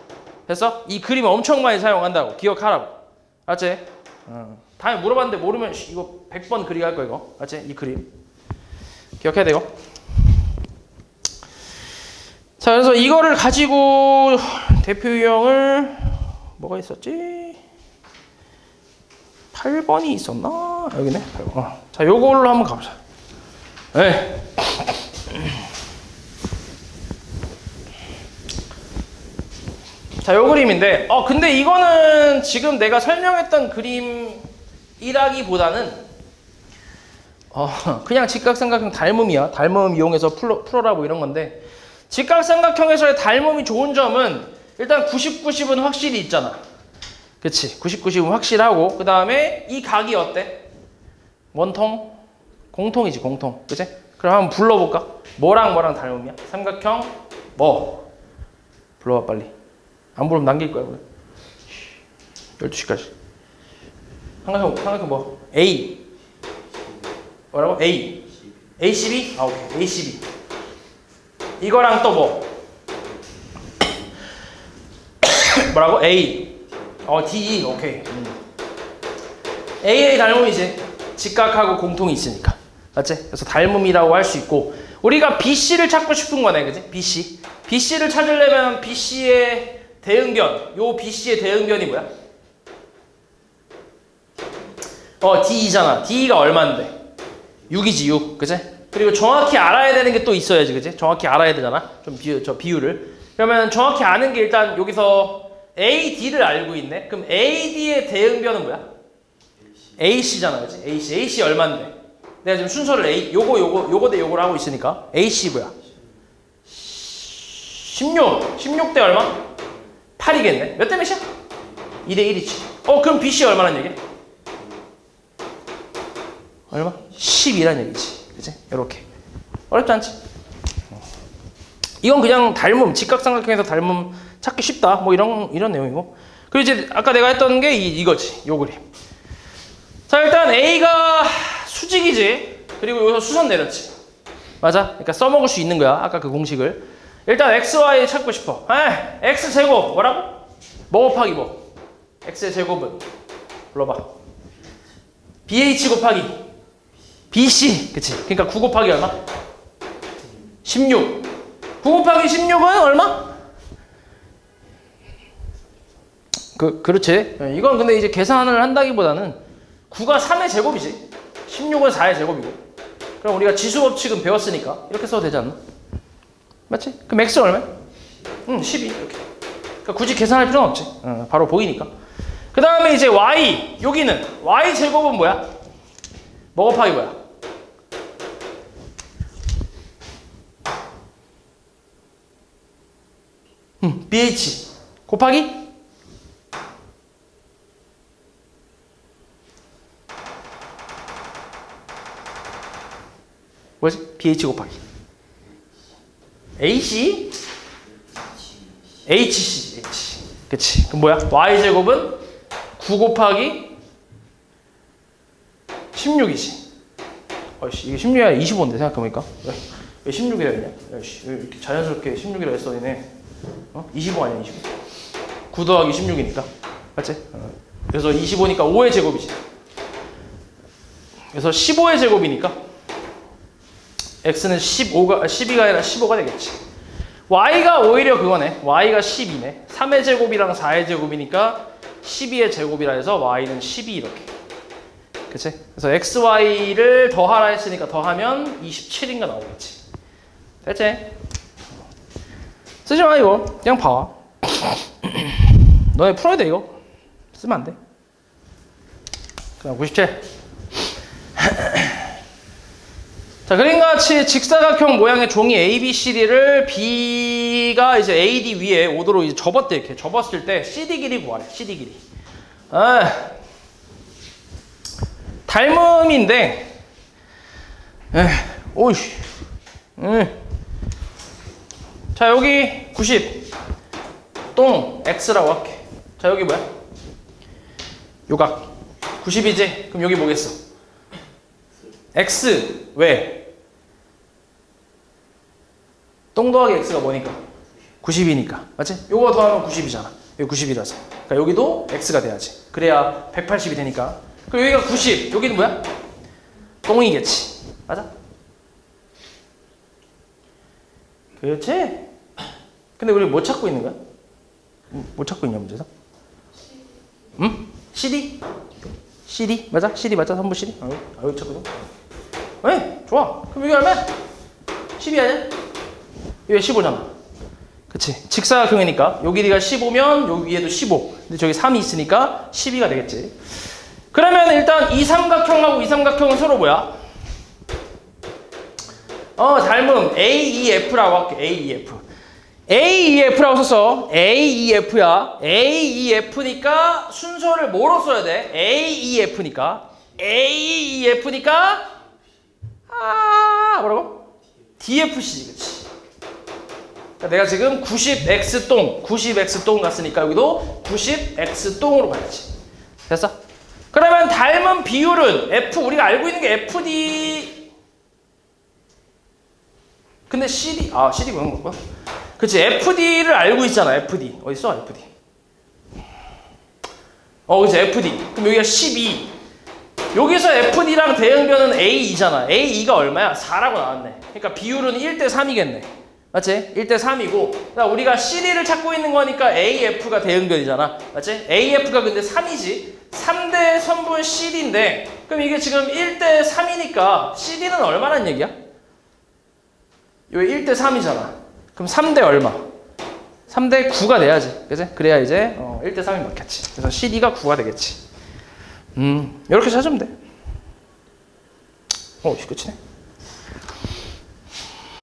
[SPEAKER 1] 됐어? 이 그림 엄청 많이 사용한다고. 기억하라고. 알았지? 다음에 물어봤는데 모르면 이거 100번 그리기 할 거야 이거. 알았지? 이 그림. 기억해야 돼요. 자, 그래서 이거를 가지고 대표 유형을 뭐가 있었지? 8번이 있었나? 여기네. 8번. 자, 요걸로 한번 가보자. 네. 자, 요 그림인데 근데 이거는 지금 내가 설명했던 그림이라기보다는 그냥 직각삼각형 닮음이야. 닮음 이용해서 풀어라 뭐 이런 건데 직각삼각형에서의 닮음이 좋은 점은 일단 90, 90은 확실히 있잖아. 그치? 90, 90은 확실하고 그 다음에 이 각이 어때? 원통? 공통이지 공통. 그치? 그럼 한번 불러볼까? 뭐랑 뭐랑 닮음이야? 삼각형 뭐? 불러봐 빨리. 안 부르면 남길 거야. 12시까지. 삼각형 뭐? A. 뭐라고? A. ACB? 오케이. ACB. 이거랑 또 뭐? 뭐라고? A. DE. 오케이. AA 닮음이지. 직각하고 공통이 있으니까. 맞지? 그래서 닮음이라고 할 수 있고 우리가 BC를 찾고 싶은 거네. 그지? BC. BC를 찾으려면 BC의 대응변. 요 BC의 대응변이 뭐야? DE잖아. DE가 얼마인데? 6이지 6. 그치? 그리고 정확히 알아야 되는 게 또 있어야지. 그치? 정확히 알아야 되잖아. 좀 비율을. 그러면 정확히 아는 게 일단 여기서 AD를 알고 있네. 그럼 AD의 대응변은 뭐야? AC잖아. 그치? AC 얼마인데? 내가 지금 순서를 요거 대 요거를 하고 있으니까 AC 뭐야? 16 대 얼마? 8이겠네. 몇 대 몇이야? 2대 1이지. 그럼 BC 얼마란 얘기야? 얼마? 12란 얘기지. 그치? 요렇게. 어렵지 않지? 이건 그냥 닮음, 직각삼각형에서 닮음 찾기 쉽다. 뭐 이런 내용이고. 그리고 이제 아까 내가 했던 게 이거지. 요 그림. 자, 일단 A가 수직이지. 그리고 여기서 수선 내렸지. 맞아? 그러니까 써먹을 수 있는 거야. 아까 그 공식을. 일단 XY 찾고 싶어. X제곱 뭐라고? 뭐 곱하기 뭐? X의 제곱은 불러봐. BH 곱하기 BC. 그치? 그러니까 9 곱하기 얼마? 16. 9 곱하기 16은 얼마? 그렇지. 이건 근데 이제 계산을 한다기보다는 9가 3의 제곱이지. 16은 4의 제곱이고. 그럼 우리가 지수법칙은 배웠으니까 이렇게 써도 되지 않나? 맞지? 그럼 X는 얼마야? 12 이렇게. 그러니까 굳이 계산할 필요는 없지. 바로 보이니까. 그 다음에 이제 Y. 여기는 Y 제곱은 뭐야? 뭐 곱하기 뭐야? BH 곱하기 뭐지? BH 곱하기 AC? HC. 그치. 그럼 뭐야? Y제곱은 9 곱하기 16이지. 이게 16이 아니라 25인데 생각해보니까. 왜 16이라 했냐? 왜 이렇게 자연스럽게 16이라 했어, 얘네. 25 아니야, 25. 9 더하기 16이니까. 맞지? 그래서 25니까 5의 제곱이지. 그래서 15의 제곱이니까 x는 12가 아니라 15가 되겠지. y가 오히려 그거네. y가 12네. 3의 제곱이랑 4의 제곱이니까 12의 제곱이라 해서 y는 12 이렇게. 그치? 그래서 xy를 더하라 했으니까 더하면 27인가 나오겠지. 됐지? 쓰지 마 이거. 그냥 봐. 너네 풀어야 돼 이거. 쓰면 안 돼. 그다음 97. 자, 그림과 같이 직사각형 모양의 종이 ABCD를 B가 이제 AD 위에 오도록 이제 접었대. 이렇게 접었을 때 CD 길이 구하래. CD 길이. 닮음인데, 오이씨. 자, 여기 90. 똥 X라고 할게. 자, 여기 뭐야? 요각 90이지? 그럼 여기 뭐겠어? X 왜? 똥 더하기 X가 뭐니까? 90이니까 맞지? 요거 더하면 90이잖아. 여기 90이라서 그러니까 여기도 X가 돼야지. 그래야 180이 되니까. 그럼 여기가 90 여기는 뭐야? 똥이겠지. 맞아? 그렇지? 근데 우리 뭐 찾고 있는 거야? 뭐 찾고 있냐 문제에서? 응? CD? CD? 맞아? CD 맞아? 3부 CD? 여기 찾거든? 네, 좋아. 그럼 이게 얼마야? 12 아니야? 이게 15잖아. 그치? 직사각형이니까 요 길이가 15면 요 위에도 15. 근데 저기 3이 있으니까 12가 되겠지. 그러면 일단 이 삼각형하고 이 삼각형은 서로 뭐야? 닮음 AEF라고 할게. AEF. AEF라고 써서 AEF야. AEF니까 순서를 뭐로 써야 돼? AEF니까 뭐라고? DFC지. 그치? 그러니까 내가 지금 90X똥 갔으니까 여기도 90X똥으로 가야지. 됐어? 그러면 닮은 비율은 F 우리가 알고 있는 게 FD 근데 CD CD 그런 거구나. 그치? FD를 알고 있잖아. FD 어딨어? FD 그치? FD 그럼 여기가 12 여기서 FD랑 대응변은 A2잖아. A2가 얼마야? 4라고 나왔네. 그러니까 비율은 1대3이겠네. 맞지? 1대3이고 그러니까 우리가 CD를 찾고 있는 거니까 AF가 대응변이잖아. 맞지? AF가 근데 3이지. 3대 선분 CD인데 그럼 이게 지금 1대3이니까 CD는 얼마란 얘기야? 여기 1대3이잖아. 그럼 3대 얼마? 3대 9가 돼야지. 그치? 그래야 이제 1대3이 맞겠지. 그래서 CD가 9가 되겠지. 이렇게 찾으면 돼. 끝이네.